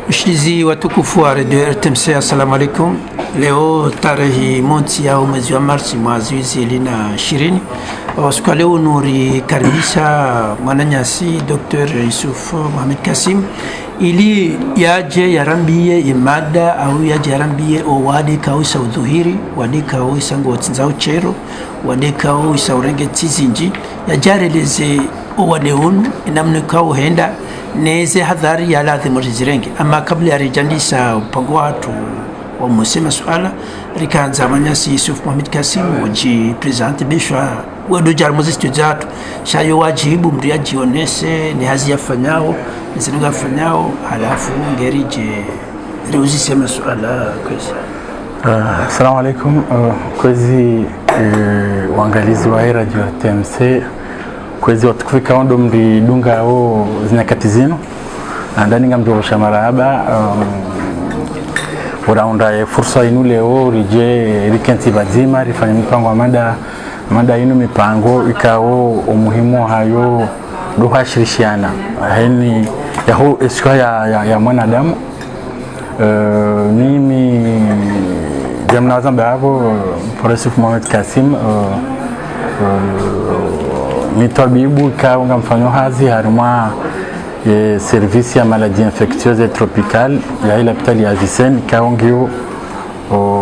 Mshirizi watukufu wa Radio RTMC, assalamu alaikum. Leo tarehe mosi ya mwezi wa Marsi mwaka 2020, siku leo nuri karibisha mwananyasi Dr. Yusuf Mohamed Kassim ili yaje yarambie imada au yaje yarambie owadeka usa udhuhiri wadeka usa ngotsinza uchero wadeka usa urenge tizinji yajareleze owadeunu namne kao henda neze hadhari ya lazima rizirenge. Ama kabla ya rejandisa upango watu wa musema suala rikanza manyasi Yusuf Mohamed Kassim uji presente bishwa wado jarmuzi stujatu shayo wajibu mriaji onese ni hazi yafanyao nisinuga yafanyao halafu ngerije riuzi sema suala kwezi. Assalamu alaikum. Kwezi wangalizi wa Radio RTMC kwezi watukufika ondo mri dunga o zinyakati zino ndani ngamdorosha marahaba uraunda fursa inu leo rije rikenti bazima rifanya mipango wa mada inu mipango ikao umuhimu hayo duhashirishiana haini yaho esikwa ya mwanadamu. Mimi jamna wazamba hapo Yusuf Mohamed Kassim mitabibu ikao nga mfanyo hazi harima service ya maladie infectieuse et tropicale ya ila hospitali ya Vicenne ikao ngio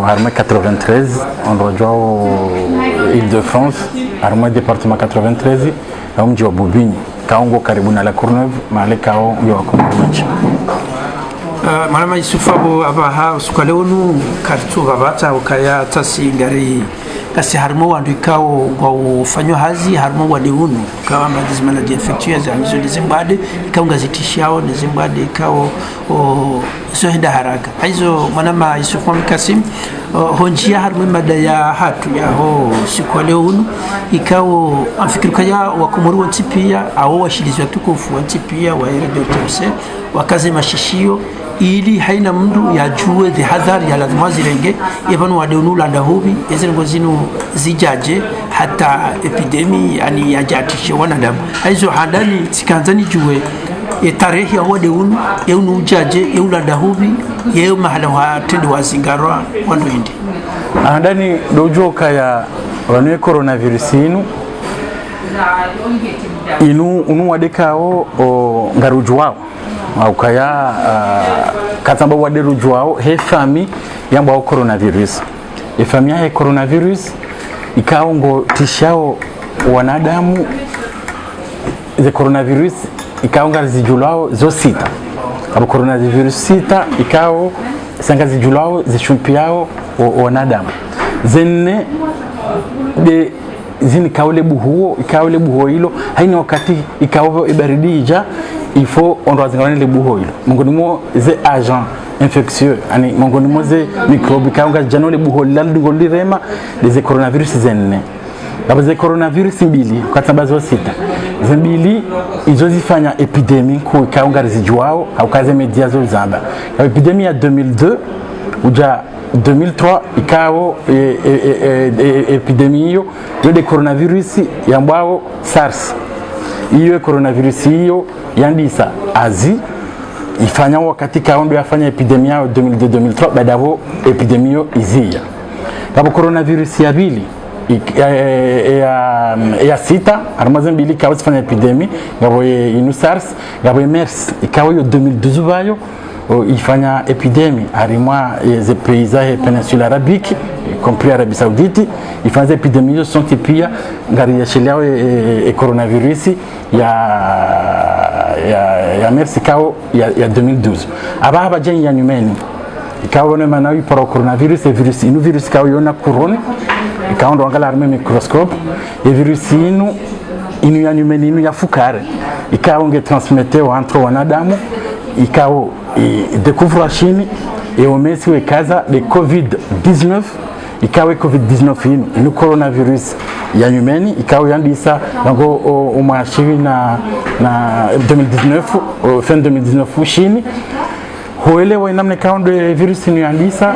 harima 93 ondojwa Île-de-France harima departement 93 ya mji wa Bobigny ikao ngo karibu na La Courneuve mahali ikao ngio wakomaji. Malama Yusuf abaha usukalewonu kartu babata ukaya tasi ngari kasi harimo wandu ikao kwa ufanyo hazi harimo wadeunu kawa madizi maladie infectieuse amizo nizimbade ikao ngazitishiao nizimbade ikao iso henda haraka hizo. Malama Yusuf Mohamed Kassim honjia harimo mada ya hatu ya ho siku leunu ikao amfikiruka ya wakumuru wantipia au washilizi watukufu wantipia wa Radio RTMC wakaze mashishio ili haina mndu yajue the hadhari ya lazima zirenge yevanu wadeunu landa hubi ezengo zinu zijaje hata epidemi yani yajatishe wanadamu hizo handani sikanzani jue tarehe ya wadeunu yeunu ujaje yeulanda hubi yeu mahala wa tende wazingarwa wandu hindi handani dojoka ya wanwe coronavirus inu wadekao ngaruju wao au kaya katamba waderuju wao hefami yamba wa coronavirus efami ya coronavirus ikao ngo tishao wanadamu ze coronavirus ikao ngazijulao zo sita abo coronavirus sita ikao sangazijulao zishumpiao wanadamu zenne de zini kaule buhuo hilo haina wakati ikao ibaridi ija ifo ondo zingana le buhuo hilo mongoni mo ze agent infectieux ani mongoni mo ze microbe ikao ngajano le buhuo laldo lirema de coronavirus zenne abo ze coronavirus mbili katambazo sita zimbili izo zifanya epidemie ko ikao ngazijuao au kaze media zo zamba epidemie ya 2002 uja 2003 ikao epidemie hiyo de coronavirus yambao SARS. Hiyo coronavirus hiyo yandisa azi ifanya wakati kaondo yafanya epidemia ya 2002-2003 badavo epidemia hiyo izia. Kabo coronavirus ya bili ya sita armazen bili kawo zifanya epidemia ngabo inu SARS ngabo MERS ikawo yo 2012 bayo ifanya epidemie harima ze pays za péninsule arabique compris Arabie Saoudite ifanya epidemie sont pia ngari ya shilao coronavirus ya MERS kao ya 2012 aba jen ya nyumeni ikawo ne manawi para coronavirus virus inu virus kao yona corona ikawo ndo angala arme microscope virus inu ya nyumeni inu ya fukare ikawo nge transmettre entre wanadamu ikao découvre chini omesi we kaza de COVID-19 ikawe COVID-19 inu coronavirus ya nyumeni ikawe yandisa ngo umashiri na 2019 fin 2019 chini hoelewa namne kaondo virus inu yandisa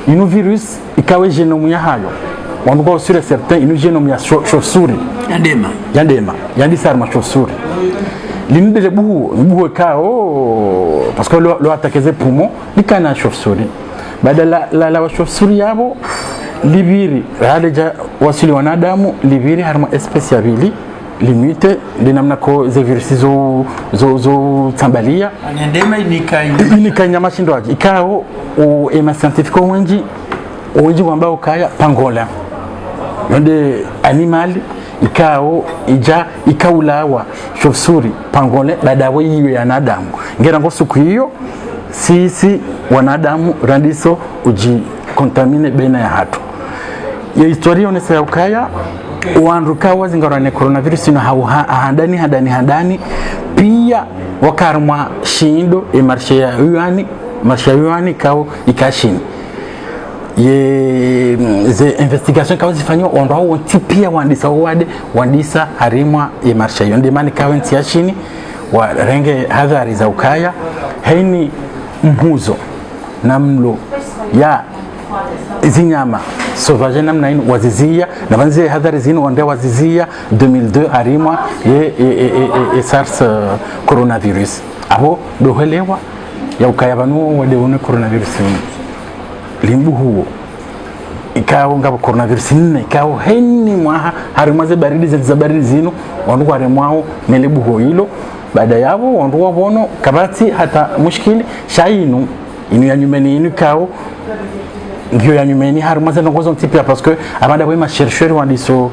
inu virus ikawe genome ya hayo wanduko sur certain inu genome ya chauve-souris yandema yandisa arma chauve-souris linudele buhu kao parce que lo attaquer les poumons likana chauve-souris badala la chauve-souris yabo libiri haleja wasili wanadamu libiri harma espèce ya bili limite linamna ko ze virusi zo tambalia ndema inika nyama shindo yake ikao ema scientifique wengi ambao kaya pangola yonde animali ikao ikaulawa chauve-souris pangole badawe hiyo ya nadamu ngera ngo siku hiyo sisi wanadamu randiso uji contamine baina ya hatu ya historia onesa ya ukaya wanruka wazingarane coronavirus ino handani pia wakarma shindo marshe ya yuani kao ikashini ye ze investigation kao zifanywa ondao wonti pia wandisa harimwa ye marshe yonde mani kao ntiashini wa renge hadhari za ukaya haini mhuzo na mlo ya zinyama sauvage namna ino wazizia na banze hadhari zino wande wazizia 2002 harimwa ye SARS coronavirus abo dohelewa ya ukaya banu wade one coronavirus limbu huo ikao ngabo coronavirus nne ikao haini mwaha harimwa ze baridi zino wandu haremwao nelibu huo hilo baada yabo wandu wabono kabati hata mushkili shainu inu ya nyumeni inu kao ngio ya nyumeni harumaza nongozo ntipia parce que abanda wema chercheur wandiso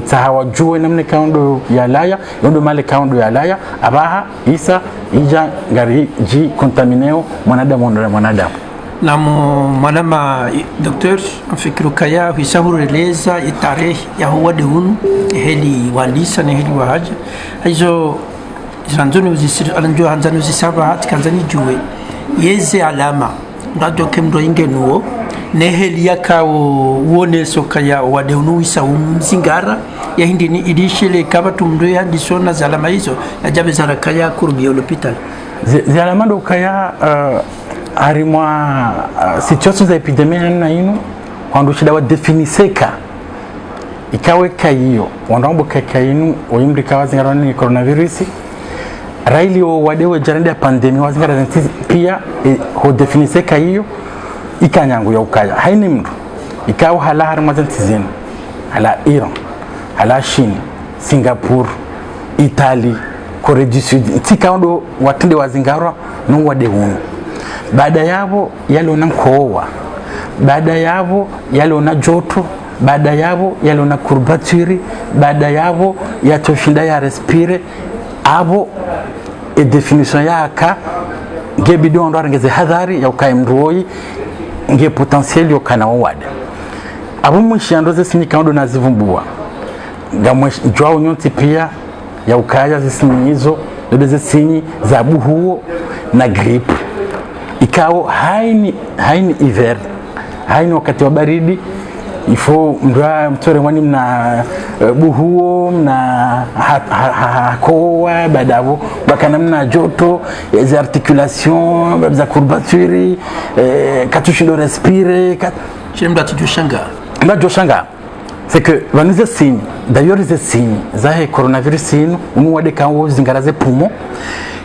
tahawa juwe namne kaundo ya laya yondo male kaundo ya laya abaha isa ija ngari ji contamineo mwanadamu na mwanama docteur mfikiru kaya hisabu releza itare ya huwa de unu heli walisa na heli wahaja hizo zanzoni anjua hanzani uzisaba hati kanzani juwe yeze alama ngado kemdo ingenuo neheli yaka uone soka ya wade unuisa umzingara ya hindi ni idishile kaba tumdo ya disona za alama hizo ya jabe za kaya kurubi hospital zi alama ndo kaya harimwa situation za epidemia na inu wando shida wa definiseka ikawe kayo wando kaka inu oimri kawa zingara ni coronavirus raili wadewe jarende ya pandemi wazingara pia ho definiseka hiyo ikanyangu ya ukaya haini mdu ikawa hala harimazan tizini hala Iran hala China Singapore Italy Korea du Sud tika ndo watende wazingara no wade hunu baada yabo yalona mkoa baada yabo yalona joto baada yabo yalona courbature baada yabo yatoshinda ya respire abo e definition yaka ngebido ndo arengeze hadhari ya ukai mroi nge potentiel yo kana wade abo mwishiando zesini kaundo nazivumbua ngamwe jwao nyonti pia ya ukaya zesini hizo ndo zesini za buhuo na gripe ikao haini hiver haini wakati wa baridi ifo mdwa mtore wani mna buhuo mna hakoa badavo bakana mna joto les articulations za courbature katushindo respire chimda tujushanga c'est que vanise signe d'ailleurs les signes za coronavirus ino umwade kawo zingaraze poumon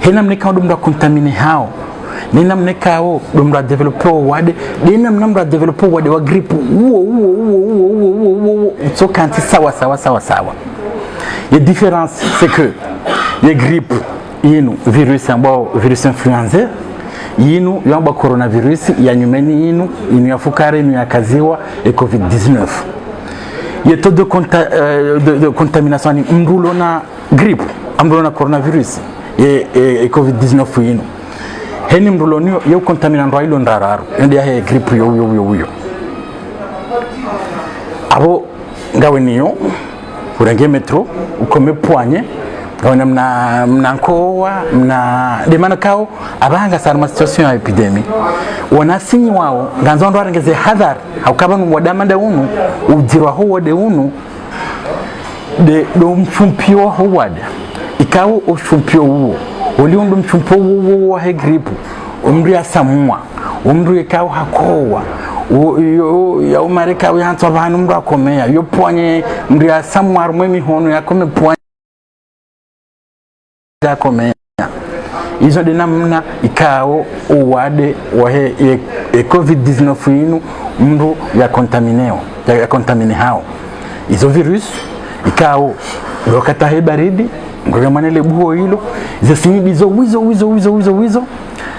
hena mneka ndo contaminer hao nina mnekao domra developer wade nina mnamra developer wade wa gripe so kanti sawa la différence c'est que les grippe yinu virus ambao virus influenza yinu yamba coronavirus ya nyumeni yinu ya fukare yinu ya kaziwa et covid-19 ye taux de contamination ni mrulo na grippe amrulo na coronavirus et covid-19 yinu heni mruloni yo contaminant ro ilo ndararu ndi ya grippe yo abo ngawe niyo urenge metro ukome poanye ngawe mnankowa mna demana kao abanga sana situation ya epidemie wana sinyi wao nganzo ndo arengeze hadhar haukaba mwadamanda unu ujirwa ho wode unu de do mfumpio ho wada ikawo oshumpio uwo oliundo mchumpo uwo he gripe umri asamwa umri ikawo hakowa ya umareka wihantu abantu mru akomea yo poanye mri asamwa rumwe mihono yakome poanye akomea izo de namna ikao uwade wa he COVID-19 inu mru ya contamine hao izo virus ikao lokata he baridi ngoja manele buho hilo zisini bizo wizo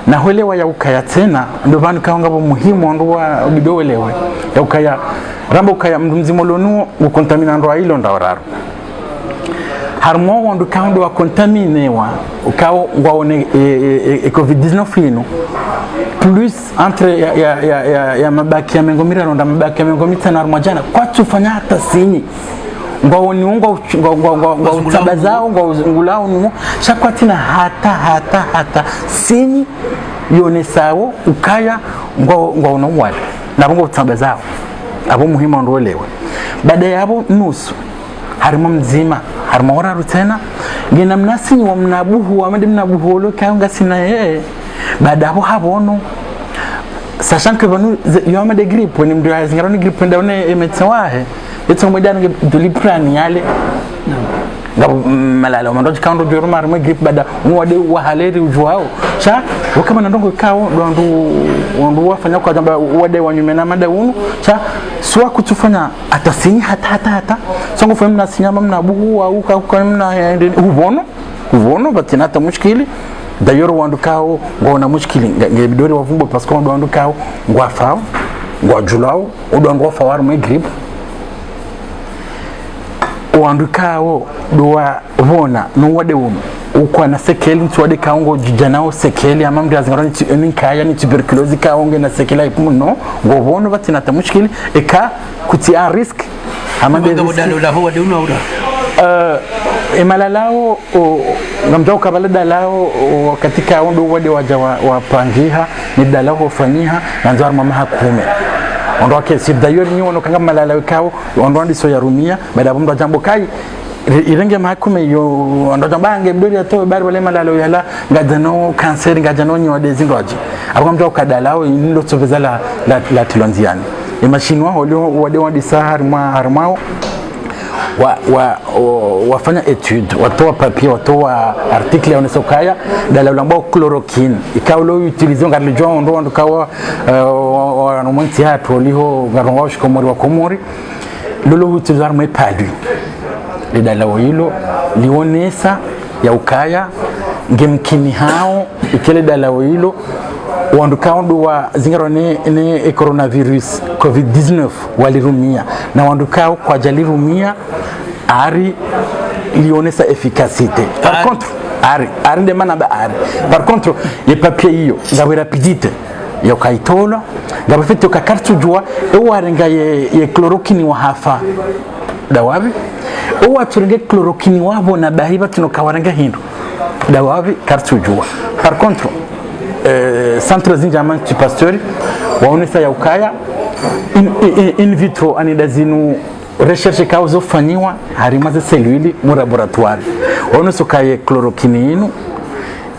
na holewa ya ukaya tena ndo vanu kaonga bo muhimu ndo wa bidowelewe ya ukaya rambo ukaya mzimo lonu ukontamina ndo hilo ndawararo harmo wandu kaundo wa contaminewa ukao ngwaone COVID-19 ino plus entre ya mabaki ya mengomira ronda mabaki ya mengomita na armajana kwa tufanya hata sini ngwaoni ngwa utabazao ngwa ngulao numo shakwatina hata sini yone sawo ukaya ngwa unawala na bongo utabazao abo muhimu ndolewe baada ya abo nusu harimo mzima harimo wararu tena ngina mnasini wa mnabuhu wa mnabuhu lo kaunga sina yeye baada hapo habono sachant que banu yoma de grippe ni mdu azingaro ni grippe ndone emetsawahe yeto modano doli plan yale ngabo malala mando kando joruma arma grippe bada wode wahaleri ujwao cha wakama ndongo kao ndo wafanya kwa jamba wode wanyumena mada unu cha swa kutufanya atasini hata songo femu na sinyama mnabuhu au kwa mna uvono batina hata mushkili d'ailleurs wandu kao ngona mushkili ngebidori wavumbo parce que wandu kao ngwafao ngwajulao odo ngwafa warme grip wandu kao doa vona no wade wono ukwa na sekeli ntwade kao ngo jijanao sekeli amamdi azingaro ni kaya ni tuberculosis kao nge na sekela ipuno ngovono batina ta mushkili eka kuti a risk amande emalalao ngamjao kabalada lao katika ondo wade waja wapangiha ni dalao hofanyiha nanzar mama hakume ondo wake si d'ailleurs ni wono kanga malalao kao ondo ndi so yarumia baada bomba jambo kai irenge mahakume yo ondo jambange bdori ato bari wale malalao yala ngajano cancer ngajano nyi wade zindoaji abakamjao kadalao ndo tsoveza la tilonziani imachinwa holio wade wadi sahar harmao wafanya etude watoa papier watoa article ya unesokaya dala ulambao chloroquine ikaulo utilize ngalijo ndo kawa wanamonti hapo liho ngarongo shikomori wa komori lolo utilize mai padu dala hilo lionesa ya ukaya ngemkini hao ikele dala hilo wandu kaundu wa zingaro ne coronavirus COVID-19 walirumia na wandu kao kwa jalirumia ari lionesa efficacité par contre ari de manaba ari par contre ye papier hiyo ngawe rapidite yo kaitola ngawe fete ka kartu jua ewarenga ye chloroquine wa hafa dawabi o aturinge chloroquine wabo na bahiba tunokawarenga hindu dawabi kartu jua par contre centre zinjama Pasteur waonesa ya ukaya in vitro anidazinu recherche kauzo fanywa harimaze seluli mu laboratoire waonesa kaye chloroquine inu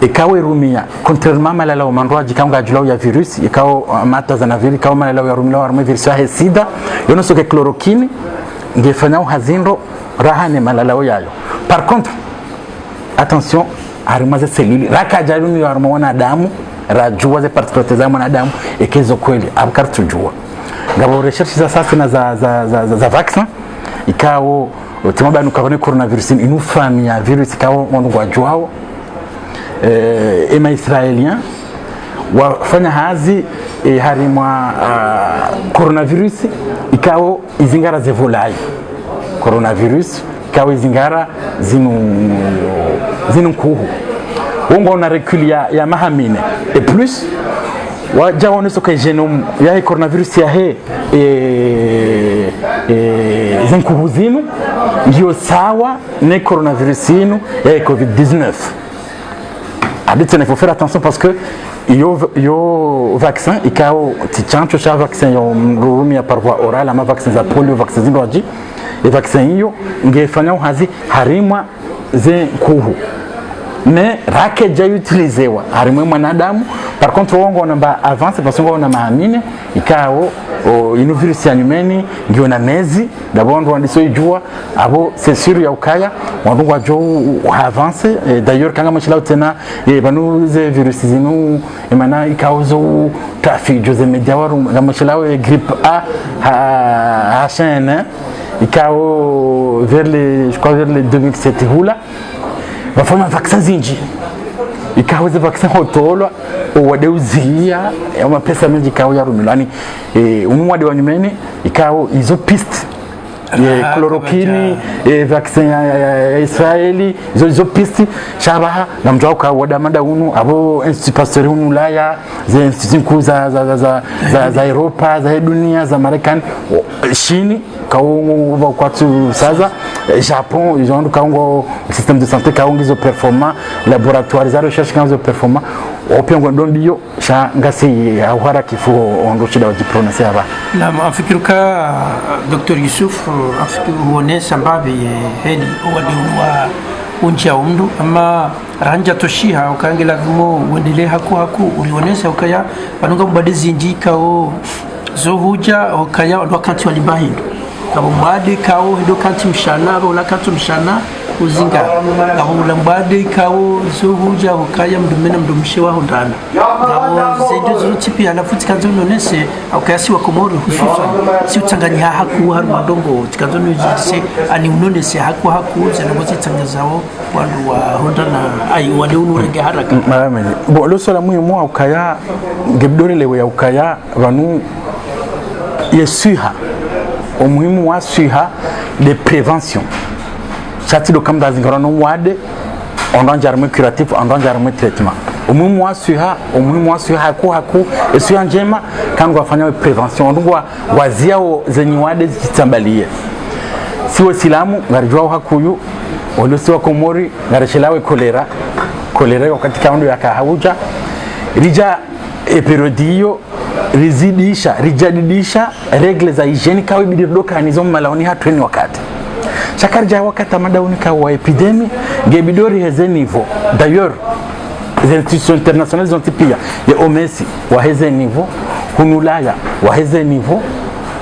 ikawe rumia contrairement malala o mandwaji kanga julao ya virus ikao mata za naviri ikao malala ya rumila arme virus ya sida yonoso ke chloroquine ngefanya hazindo rahane malala yayo par contre attention harimaze seluli rakajarumi ya armona damu rajua ze particulates za mwanadamu ekezo kweli abakartujua ngabo recherche za sasa na za vaccin ikao timabanu kabone coronavirus inu famia virus ikao ngwa juao ema israelien wafanya hazi harimwa coronavirus ikao izingara ze volai coronavirus ikao izingara zinu kuhu on a recul ya mahamine et plus waja woneso ka genome ya coronavirus ya he zinkuhuzinu ndio sawa ne coronavirus inu ya COVID-19 habite il faut faire attention parce que yo vaccin ikao tichancho cha vaccin yo mrumia par voie orale ama vaccin za polio vaccin zindoji e vaccin hiyo ngefanya hazi harimwa ze kuhu mais rake ja utilizewa harimwe mwanadamu. Par contre wongo namba avance parce que on a maamine ikao ino virus ya nyumeni ndio na mezi d'abord wandiso ijua abo c'est sûr ya ukaya wandu wajo avance. D'ailleurs kanga machila tena banu ze virus zinu emana ikauzo trafic jose media waru machila grippe A H1N1 ikao vers les je crois vers les 2007 hula wafanya vaccin zinji ikaweze vaccin hotolwa owadeuzia ya mapesa mengi ikawa ya rumilani umwade wa nyumeni ikawa hizo piste chloroquine vaccin ya Israeli hizo piste shabaha na mjao ka wadamada unu abo Institut Pasteur unu Ulaya za institut za Europa za dunia za Marekani Chini kaungo kwatu sasa Japon ils ont kaungo système de santé kaungo hizo performant laboratoire za recherche kaungo performant opengo ndio sha ngasi ahara kifo ondo shida wajiprononcer hapa na mafikiruka Dr. Yusuf afikiru huone sambabi heli wadua unja umdu ama ranja toshiha ukangela vimo uendelee haku ulionesa ukaya banunga mbadezi njika o zohuja ukaya wakati walibahindu kabo mbade kao hido kanti mshana wala kanti mshana uzinga kabo mbade kao zohuja ukaya mdumena mdumishe wa ndana kabo zejo zutipi alafuti kanzo nonese ukaya si wakomoro hususan si utanganya haku haru madongo kanzo nujise ani unonese haku zanagozi tangazao wandu wa hondana ai wale unurege haraka bo lo sola muhimu ukaya gebdore lewe ya ukaya banu yesuha umuhimu wa suha de prévention chati do kam da zingaro no wade on dan jarme curatif on dan jarme traitement umuhimu wa suha haku esuha njema kango afanya prevention ndungwa waziao zenye wade zitambalie siwe silamu ngarijwa hakuyu olusi wa komori ngarishelawe kolera wakati kaundo ya kahabuja rija epirodio rijadidisha regle za hygiene kawe bidirodoka nizo malaoni hatweni wakati chakarja wakati madauni kawa epidemie gebidori heze niveau d'ailleurs les institutions internationales ont tipia ya OMS wa heze niveau hunulaya wa heze niveau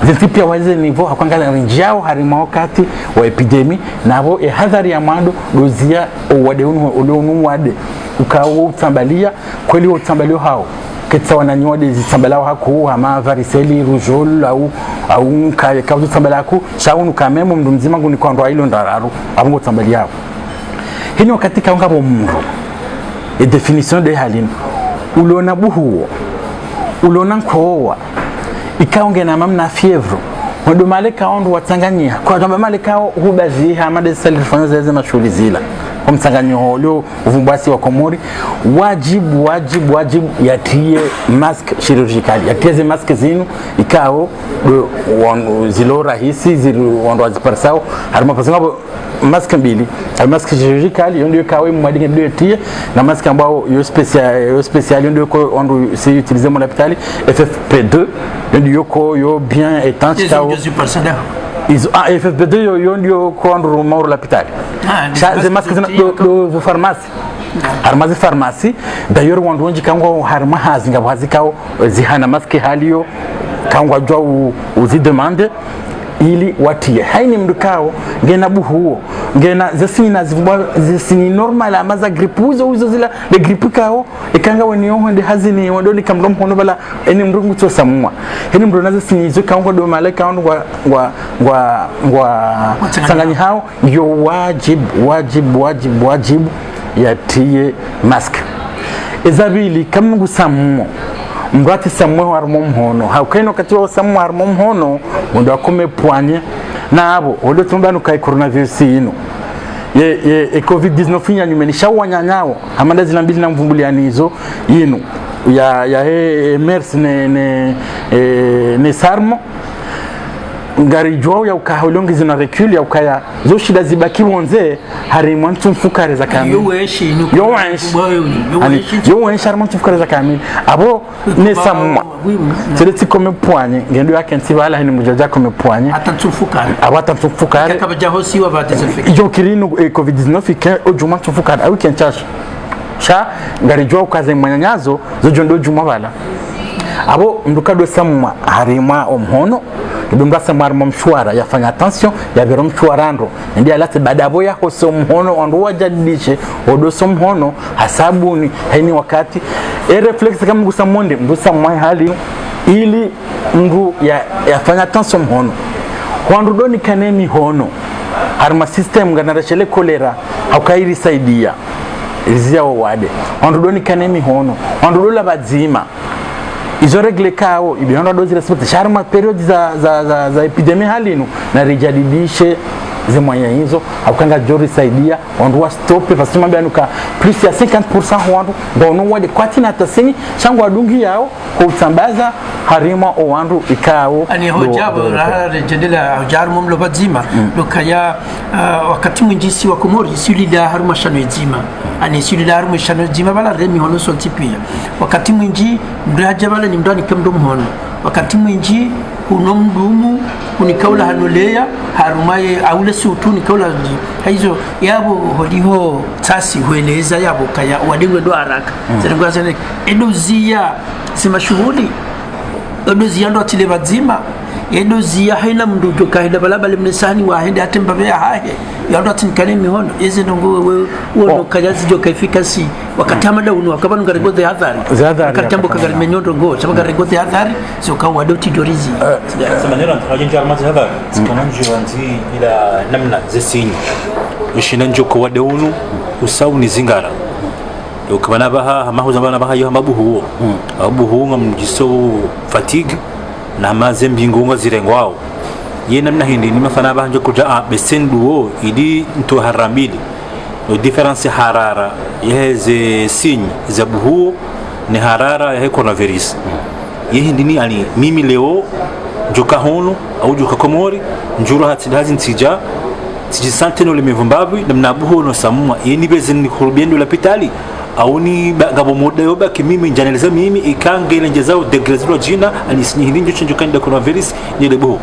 zilipia wa heze niveau hakwangala rinjao harima wakati wa epidemie nabo hadhari ya mando dozia owadeunu wade ukawo utambalia kweli utambalio hao ketsa wananywa zisambalao haku ama varicelle rougeole au kaya kazo sambala ku shaunu kamemo mndu mzima nguni kwa ndo ilo ndararu abungo sambali yao hino katika ngabo mro et définition de halin ulona buhuo ulona nkowa ikaonge na mamna fievre ndo maleka ondo watanganyia kwa kama maleka hubazi hamade salifanya zeze mashughuli zila kwa msanganyo leo uvumbasi wa Komori wajibu yatie mask chirurgical yatie mask zinu ikao zilo rahisi zilo wando waziparsao harima pasango mask mbili mask chirurgical ndio kawe mwadinge ndio yatie na mask ambao yo special ndio ko wando si utiliser mon hôpital FFP2 ndio ko yo bien étanche kao FFP2 yo ndio ko wando mauro l'hôpital des masques de pharmacie harmazi pharmacie d'ailleurs wandonji kango harma hazinga wazikao zihana maske halio kango jwa uzi demande ili watie haini mdukao ngena buhuo ngena zesina zesini normal amaza grippe uzo zila de grippe kao ikanga woni honde hazini wandoni kamdom hono bala eni mrungu to samwa eni mrona zesini zo kango do maleka ngwa sanganyi hao yo wajibu yatie mask ezabili kamungu sammo mrati sammo harmo mhono haukaino katiwa sammo harmo mhono ndo akome pwanye na abo odo tumbanu kai coronavirus ino ye covid-19 nyanyumenisha wanyanyao amanda zilambili na mvumbuliani hizo ino ya MERS ne sarmo ngari jwao ya ukaholongi zina recul ya ukaya zo shida zibaki wonze hari mwantu mfukare za kamili yo wenshi hari mwantu mfukare za kamili abo ne samwa tete kome pwanye ngendo yake ntibala hini mujaja kome pwanye ata mfukare kaka bajaho siwa ba desinfect yo kirino covid-19 ke ojuma mfukare au kenchash cha ngarijwa ukaze manyanyazo zojondo juma bala abo mdukado samwa harima omhono ndumba samar mshwara yafanya attention ya bero mshwarando ndia lati badabo yako somhono wandu wajadishe odo somhono hasabuni haini wakati reflex kama ngusa monde mdusa mwa hali ili ndu yafanya attention mhono wandu doni kanemi hono harma system ganarashele kolera haukairi saidia rizia wade wandu doni kanemi hono wandu dola bazima izo regle kao ibionda dozi respect sharma period za epidemia halinu na rijadidishe zemwanya hizo akanga jori saidia wandu wa stop fasima bianuka plus ya 50% wandu ngono wade kwati na tasini changu adungi yao kutambaza harima o wandu ikao ani hojabo rejadela hojarmo mlo bazima lokaya wakati mwinjisi wa komori silida haruma shano izima ani silida haruma shano izima bala remi hono soltipia wakati mwinji mraja bala ni mdani kamdo mhono wakati mwinji kuno mdumu kunikaula hanoleya harumaye aule sutu nikaula hizo yabo hodiho tasi hueleza yabo kaya wadingwe ndo haraka zerengwa zene edozia sima shughuli edozia ndo atile bazima edozia haina mndujo kaida balabale mnesani wa hende atemba bya hahe yando atinkane mihono eze ndongo uno kajazi jo kaifika wakati amada uno akabanu ngaregote hadhari wakati ambo kagarimenyondo ngo chama ngaregote hadhari so kawa doti dorizi semanera ntajenja armati hadhari sikananji wanzi ila namna zesini ushinanjo ko wade uno usauni zingara ukabana baha amahuza bana baha yo amabuhu abuhu ngamjiso fatigue na mazembi ngongo zirengwao ye namna hindi ni mafana banje kuja besenduo idi nto haramili no difference harara yeze signe za buhu ni harara ya coronavirus ye hindi ni ani mimi leo njoka hono au joka komori njuro hatidazi ntija tijisanteno le mevumbabu namna buhu no samwa ye ni bezeni kurubiendo la pitali au ni gabo moda yoba kimimi njaneleza mimi ikangele njezao degrezilo jina anisinyi njo chenjo kanda coronavirus ni lebo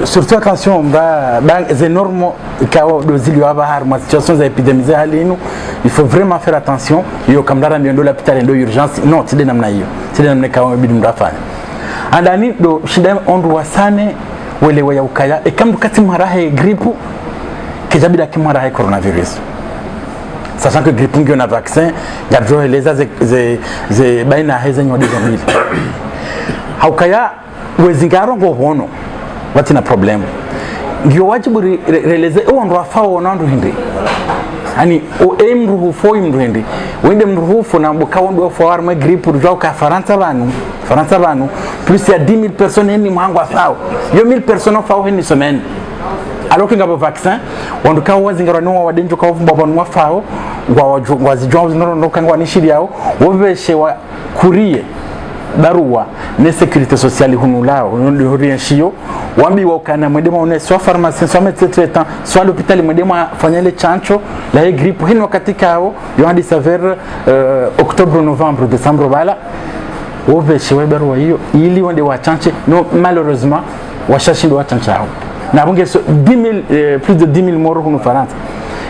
surtout attention c'est énorme quand dozili wa bahar ma situation d'épidémie halinu il faut vraiment faire attention yo kamdara miondo l'hôpital ndo urgence non tide namna hiyo tide namna kawa bidu mrafanya andani do shida ondu wasane wele wa ukaya e kamdu kati marahe grippe kejabida kimarahe coronavirus sachant que grippe ngi on a vaccin gadro eleza ze baina hezenyo 2000 haukaya wezingaro ngo hono watina problem ngiyo wajibu releze ndo afao nando hindi ani o emru fo imru hindi wende mru fo na bokawo ndo fo arma grippe rujao ka faransa banu plus ya 10000 personnes ni mwangu afao yo 1000 personnes fao ni semaine alors que ngabo vaccin wando ka wazingaro no wadenjo ka mbabonu afao wazijwa no kangwa ni shiri yao wobeshe wa kurie barua ne sécurité sociale hunulao ndo rienshio wambi wakana mwedema one soit pharmacien soit médecin traitant soit l'hôpital mwedema fanyele chancho la grippe hino wakati kao yo hadi saver octobre novembre décembre bala wobeshe wa barua hiyo ili wende wachanche no malheureusement washashindo wachancha hao na bunge 10000 plus de 10000 morts hunu Faransa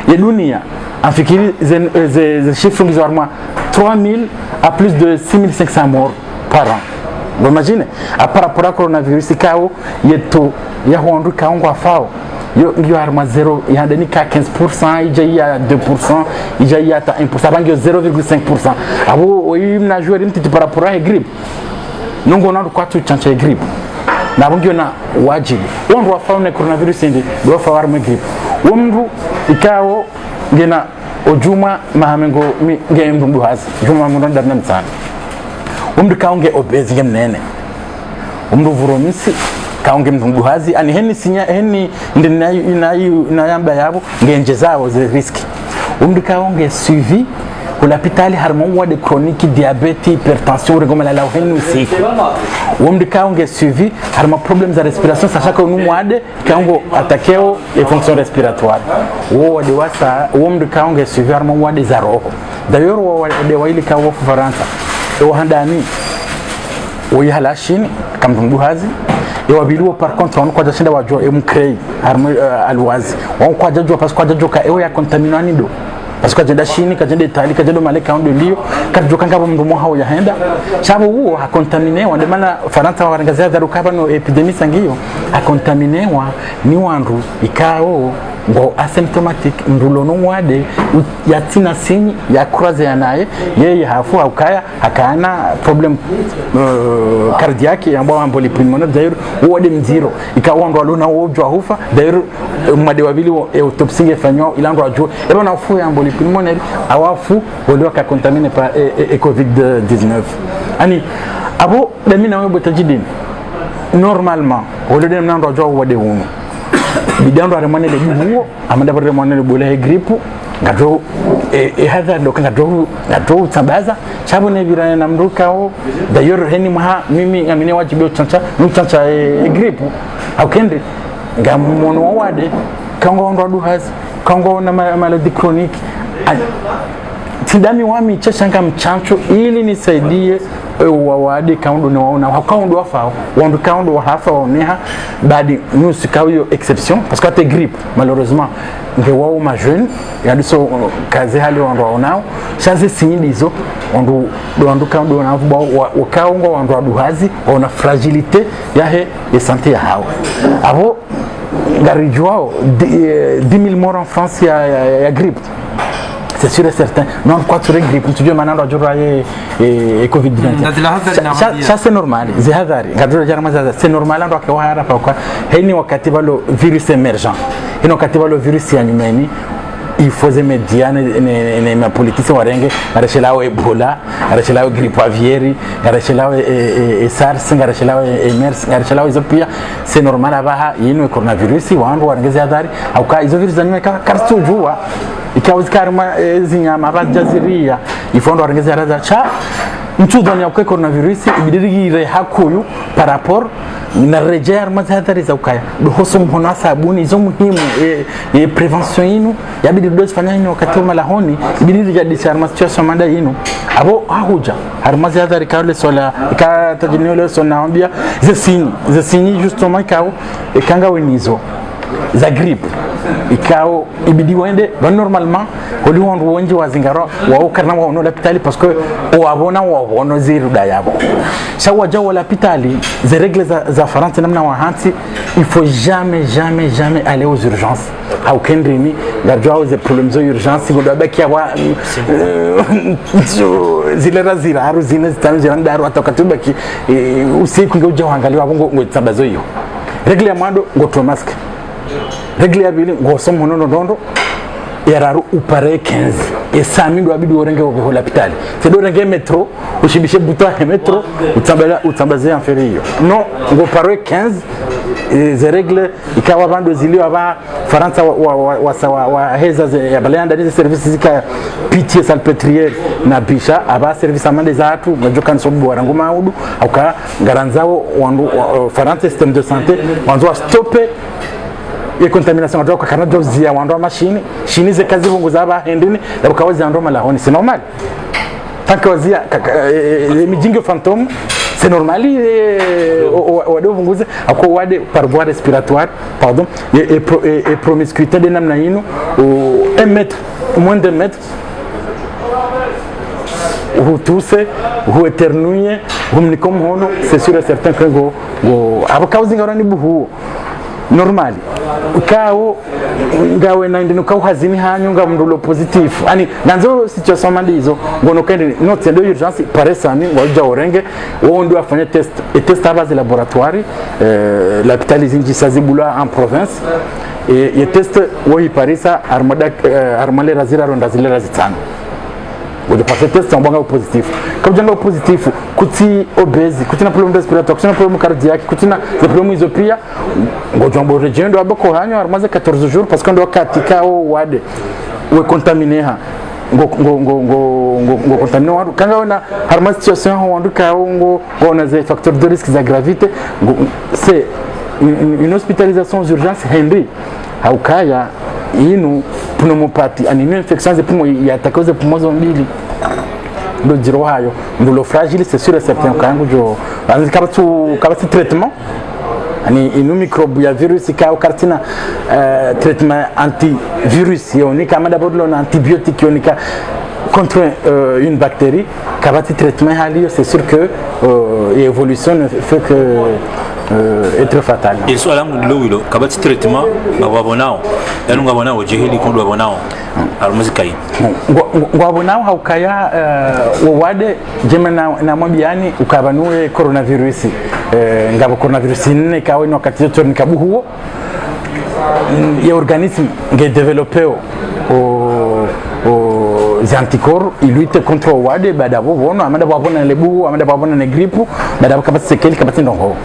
ya dunia afikiri ze chiffres bizarrement 3000 à plus de 6500 morts par an. Vous imaginez par rapport à coronavirus kao yeto ya hondu kaongwa fao yo arma 0 ya ndani ka 15% ija ya 2% ija ya ta 1% bangi 0,5% abo oyimna jouer mtiti par rapport à grippe nongo nando kwa tu chancha grippe na bungi na wajibu wondu wa fao na coronavirus ndi do fa arma grippe wondu ikao ngena ojuma mahamengo ngembu hazi juma mundo ndarna mtsana umdu kaunge obezi ngemnene umdu vuromisi kaunge mvungu hazi ani heni sinya heni inayamba yabo ngenje zao ze riski umdu kaunge suivi kulapitali harmon wade chronique diabète hypertension regomala la heni usiku umdu kaunge suivi harma problèmes de respiration sachant que nous wade kaungo atakeo et fonction respiratoire wo wade wasa umdu kaunge suivi harma wade za roho d'ailleurs wade waili kawo Faransa o handani o yahalashini kamdungu hazi yo biluo par contre on kwa jashinda wajua mkrei harmo alwazi on kwa jajua parce kwa jajua ka ya contaminani do parce que kajenda Chine kajenda Italy kajenda Maleka ndo ndio kajoka ngabo mndumo hao yaenda chabo huo hakontaminewa ndio maana Faransa warangazia dharukaba no epidemia sangiyo hakontaminewa ni wandu ikao ngo asymptomatic ndulono wade yatina sinyi ya croise yanaye yeye hafu aukaya hakana problem cardiaque ambao amboli pulmonaire d'ailleurs wode mziro ikawa ndo alona wojwa hufa d'ailleurs mwade wabili autopsie ngefanywa ilando ajo eba na fu ya amboli pulmonaire awafu wale ka contaminer par COVID-19 ani abo lemina webo tajidini normalement wale dem nando ajo wode uno bidando aremane le buwo amanda bare remane le bole grippe ngado hadha ndo ngado tambaza chabo ne virana na mrukao d'ailleurs heni mha mimi ngamine wajibu utancha grippe aukende ngamono wade kango ndo duhazi kango na maladie chronique tidami wami chashanga mchancho ili nisaidie wawade kaundo ni waona wakaundo wafao wandu kaundo wahafa waoneha badi nusu kawiyo exception parce que te grippe malheureusement nge wao ma jeune yadiso kaze hali wandu waonao chaze sinyidizo wandu kaundo wanavuba wakaungo wandu waduhazi wana fragilité yahe ya santé ya hao abo ngarijwao 10,000 morts en France ya grippe. C'est sûr et certain. Non, quoi tu regrettes? Tu dis maintenant la journée et Covid-19. Ça c'est normal. C'est normal. On doit que voir pourquoi. Heni wakati balo virus émergent. Heni wakati balo virus ya nyumeni. Il faut se médias ne ma politique warenge arachelao Ebola arachelao grippe aviaire arachelao SARS arachelao MERS arachelao izopia c'est normal abaha yino coronavirus wandu warengeza hadhari au ka izo virus zanime karstujua ikawezekana zinyama abajaziria ifondo warengeza hadhari cha mchudoni ya coronavirus ibidirigire hakuyu par rapport na rejea armazadari za ukaya dohoso mhono sabuni izo muhimu prevention inu yabidi dozi fanyani wakati wa malahoni ibidi jadisi armazation manda inu abo hahuja armazadari kale sola ikatajinio le sona ambia zesini justement ikao ikanga wenizo za grippe ikao ibidi wende ba normalement holi wandu wonje wazingaro wa karna wa ono l'hôpital parce que wabona ziru da yabo sawa jawo l'hôpital les règles za France namna wa hanti il faut jamais aller aux urgences au kendrini garjwa aux problèmes d'urgence ngodo baki wa zilera ziraru zina zitanu zirandaru atakatubaki usiku ngoja uangaliwa bongo ngotsabazo hiyo règle ya mando ngoto masque règle ya bili ngosomo nondo yararu upare 15 et 100 000 abidi orenge au l'hôpital c'est do renge métro ushibishe buta métro utambaze inférieur non ngo pare 15 les règles ikawa bando zilio aba Faransa wa heza ya balanda des services zika pitié salpêtrière na bisha aba service amande zatu ngajoka nsobu warangu maudu auka garanzao wandu Faransa système de santé wanzo stopper et contamination de kana dozi ya wando machine chini ze kazi vungu za ba hendini na ukawazi ando malahoni c'est normal tant que wazia les mijingo fantôme c'est normal wado vunguze ako wade par voie respiratoire pardon et promiscuité de namna yinu 1 mètre moins de 1 mètre ou tousse ou éternuer ou mnikom hono c'est sûr et certain que go abakauzi ngorani buhu normal ukao ngawe na ndino ka hazini hanyu nga mndulo positif ani nanzo situation mandizo ngono kende note de urgence paresa ni ngoja orenge wo ndo afanye test à base laboratoire l'hôpital izinji sazibula en province et test wo iparisa armale razira ronda zile razitano de passer test en banga positif comme janga positif kuti obèse kuti na problème respiratoire kuti na problème cardiaque kuti na problème isopia ngojo mbo regendo abako hanyo armaze 14 jours parce que ndo katika o wade we contaminé ha ngo contaminé wadu kanga ona armaze situation wandu ka ngo ona des facteurs de risque de gravité c'est une hospitalisation d'urgence Henry haukaya inu pneumopathie ani infection de poumon yataka ze poumon zombili ndo jiro hayo ndo lo fragile c'est sûr et certain kangu jo kaba tu traitement ani inu microbe ya virus ka kartina traitement antivirus yonika amada bodlo na antibiotique yonika contre une bactérie kabati traitement halio c'est sûr que l'évolution ne fait que être fatal. Et soit là ngilo kabati traitement ngabonao yani ngabonao jehili kondo ngabonao almuzikai ngabonao haukaya wade jema na mwabiani ukabanue coronavirus ngabo coronavirus ne kawe no katito nikabu huo ya organisme nge développé les anticorps ils luttent contre wade badabo bono amada babona lebu amada babona ne grippe badabo kabati sekeli kabati ndongo.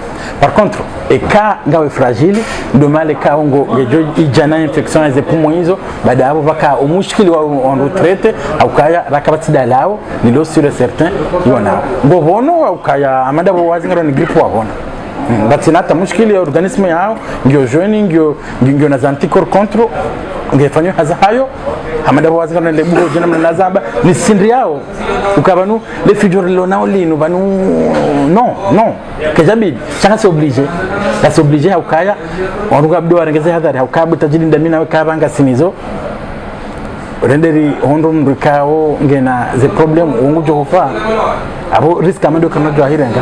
Par contre et cas ngawe fragile de mal cas ngo ngejo ijana infection ze poumons hizo badabo baka umushikili wa en retraite au kaya rakabati dalao nilo sur certain yona ngo bono au kaya amada bo wazingaro ne grippe wabona batinata mushikili ya organisme yao ngio jeune ngio na anticorps contre ngefanywa haza hayo amada bawazi kana lebu jina mnazaba ni sindri yao ukabanu le figure lonao lino banu non kajabidi changa c'est obligé haukaya waruga abdo warengeze hadhari haukabu tajiri ndamina wakabanga sinizo renderi hondo mrikao ngena ze problem ungujo kufa abo risk amado kana jo ahirenga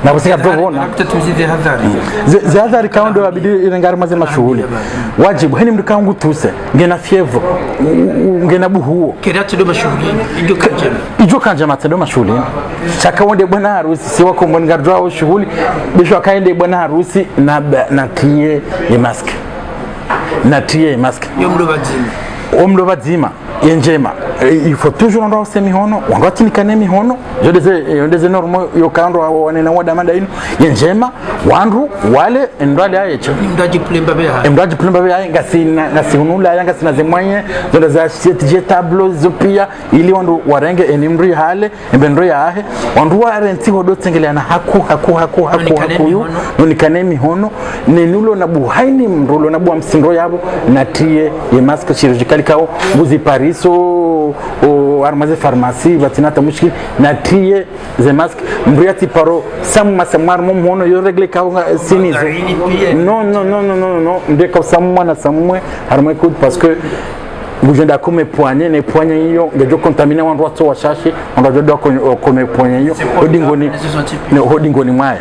na busika provona tutuzide hadhari ze hadhari kaundo abidi irengara mazima shughuli wajibu hani mrikao ngutuse ngena fievre ngena buhuo kiratu do mashughuli ijo kanje matendo mashughuli chaka wonde bwana harusi si wako mwangarjwa shughuli bisho akaende bwana harusi na tie ni mask omlo bazima yenjema il faut toujours ndo semihono wangati nikane mihono yodeze normal yokando wanena wada manda ino yenjema wandu wale ndwale ayecho mdaji plemba be ngasi unula yanga sina zemwanye zonda za je tableau zopia ili wandu warenge enimri hale mbendro yahe wandu warenti hodo tsengelana haku nikane mihono nenulo na buhaini mrulo na bua msindo yabo natie ye mask chirurgical kao buzi pariso o armaze pharmacie batinata mushkil natie ze mask mbriati paro samma samar mom hono yo regle kao sinizo non ndeka samma na samwe harma kud parce que bujenda comme poignet hiyo ngejo contaminer wandu watu washashi wandu dodo comme poignet hiyo hodingoni mwaya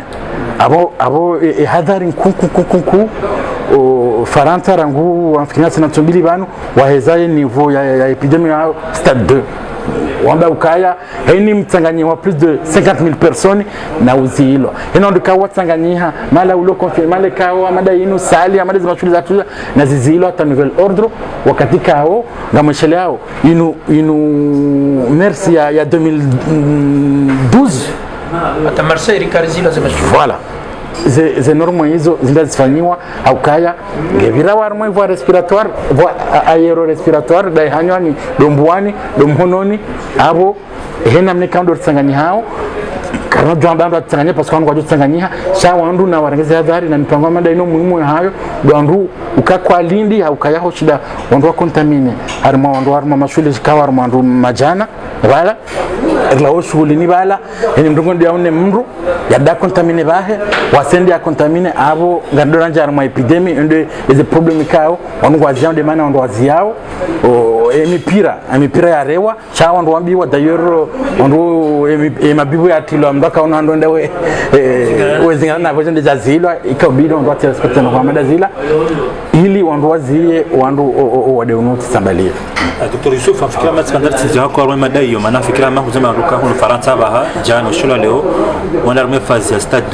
abo hadhari nkunku Faranta rangu amfikina sana tumbili banu wahezaye niveau ya epidemie ya stade 2 wamba ukaya haini mtanganyia wa plus de 50,000 personnes na uzilo ino ndika watanganyia mala ulo confirmale kao amada inu sali amada zimashuli za tuza na zizilo hata nouvel ordre wakati kao ngamashele yao inu merci ya 2012 hata Marseille rikarizilo zimashuli voilà ze normo hizo zindazifanywa aukaya ngevira warmo ivo respiratoire vo aero respiratoire dai hanywani dombuani domhononi abo hena mnikando tsanganya hao kana jwamba tsanganya parce qu'on kwa tsanganya sha wandu na warengeze hadhari na mipango mada ino muhimu hayo wandu ukakwa lindi aukaya ho shida wandu contamine harma wandu harma mashule zikawa wandu majana bala la shughuli ni bala ni mndongo ndio aone mru yada contamine bahe wasende ya contamine abo ngandora njara ma epidemie ndio is problem kao wangu waziao de maana wandu waziao emipira ya rewa cha wandu wambiwa d'ailleurs wandu emabibu ya tilo mbaka ndo ndawe wezingana na voje ndio zazilwa ikabidi wandu wati respect na kwa madazila ili wandu wazie wandu wade unuti sambalia Dr. Yusuf afikira matskandar tijao kwa roma madai yo maana fikira ma huzama ruka hono Faransa baha jana shula leo wana rume phase ya stade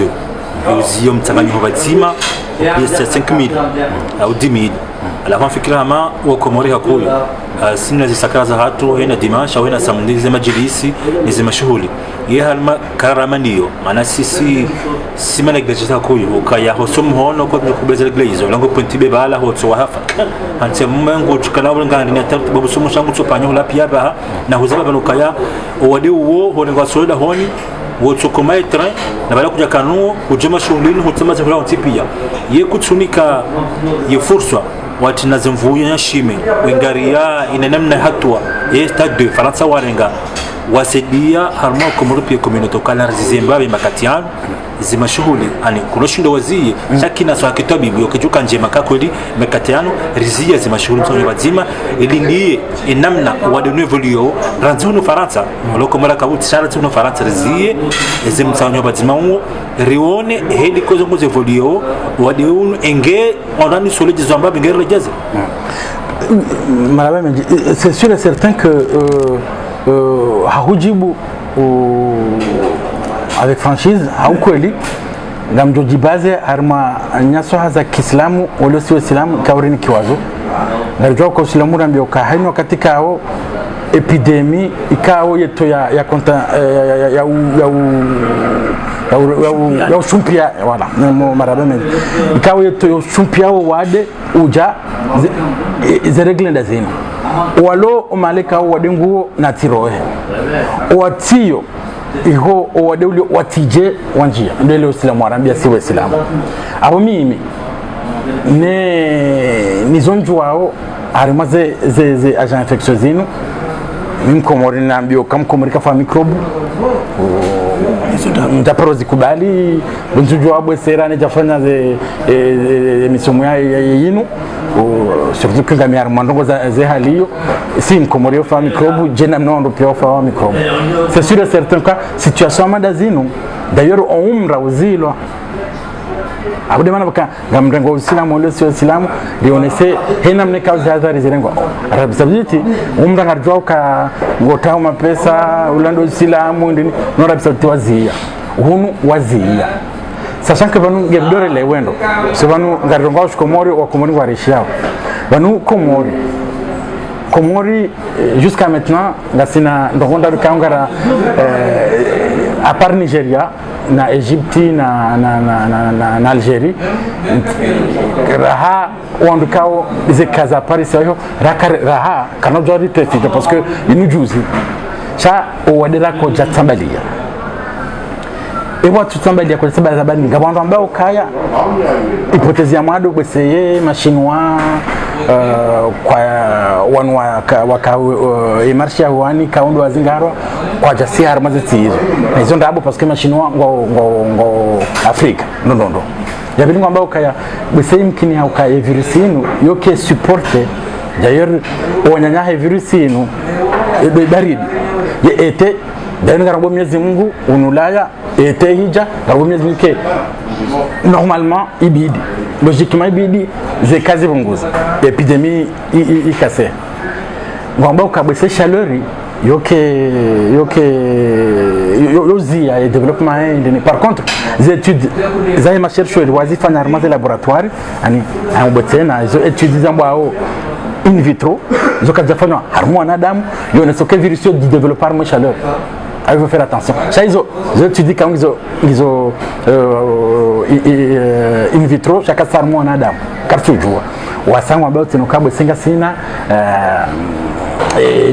2 yuzio mtangani ho bazima pesa 5000 au 10000 alafu fikira ma wakomori hakuyo sina zisakaza hatu hena dimasha hena samudi zema majlisi zema shughuli ye halma karama ndiyo maana sisi simana gajita hakuyo ukaya hosomu hono kwa kubeza gleizo lango pontibe bala hotso hafa anse mmengo tukana ngani ni atatu babu somo shangu tsopanya la pia ba na huzaba banukaya owade uwo hone kwa soda honi wotsokoma train na bala kuja kanuo kujema shughulini hotsema za kwa tipia ye kutsunika ye fursa wati nazimvuye nyashime wengaria ina namna hatua ye stade de Faransa warenga wasaidia harma Komoro pia community kala Zimbabwe makatiano zima shughuli ani kunoshindo wazie shakina swa kitabibu yokijuka njema kakweli makatiano rizia zima shughuli msonyo wazima ili ndiye inamna wade nevolio ranzuno Faransa loko mara kabuti shara tuno Faransa rizie zima msonyo wazima uo rione heli kozo ngoze volio wade unu enge onani soleji Zimbabwe ngere rejaze. Madame, c'est sûr et certain que Haoujibu avec franchise haukweli ngamjoji baze harma nyaso za Kiislamu wala sio Islamu kawrini kiwazo ngarjo ko Islamu rambio ka haino katika hao epidemi ikao yeto ya konta ya ushumpia wala marabeme ikao yeto ya ushumpia wade uja ze regle ndazino walo umaleka wadenguo na tirohe watio iho wadeuli watije wanjia ndele Uislamu arambia si Uislamu abo mimi ne nizonju wao arimaze ze agent infectieux zinu mkomori naambio kamkomori kafa microbe ndaprozi kubali bunjuju wabwe serane jafanya ze misomo ya yinu surtout que la miarma ndongo za haliyo si mkomori fa microbe jena mnondo pia fa microbe c'est sûr et certain que situation madazino d'ailleurs on umra uzilo abude mana baka ngamrengo Uislamu wala sio Uislamu lionese hena mneka hadhari zilengo Arab Saudite umra ngarjwa ka ngotao mapesa ulando Uislamu ndini no Arab Saudite wazia hunu wazia sachant que vanu gebdore le wendo so vanu ngarjongo Komori wa Komori wa rishiao vanu Komori jusqu'à maintenant ngasina ndonda kangara à part Nigeria na Egypte na Algérie raha wandukao ze kaza Paris yo raha kana jori tefite parce que inujuzi cha wadera ko jatambalia ewa tutambalia kwa sababu zabani ngabando ambao kaya hipotezi ya mwado beseye mashinwa kwa wanwa waka emarshia wani kaundo wazingaro kwa jasi harmaze tizo hizo ndabo parce que mashinwa ngo Afrika ndo yabili ngamba ukaya beseye mkini hauka virusinu yoke supporte d'ailleurs wanyanya virusinu baridi ye ete d'ailleurs ngarabo Mwenyezi Mungu unulaya ete hija ngarabo Mwenyezi Mungu ke normalement ibidi logiquement ibidi ze kazi bunguza epidemie ikase ngamba ukabese chaleur yozia et développement indeni. Par contre les études za ma cherche wazifa na armaze laboratoire ani ambotena izo études zambao in vitro zokazafanywa harmo wanadamu yonesoke virus yo développer mo chaleur. Il faut faire attention. Ça ils étudient quand ils ont in vitro chaque sarmo wanadamu kartujua wasanga ambao tinokabwe singa sina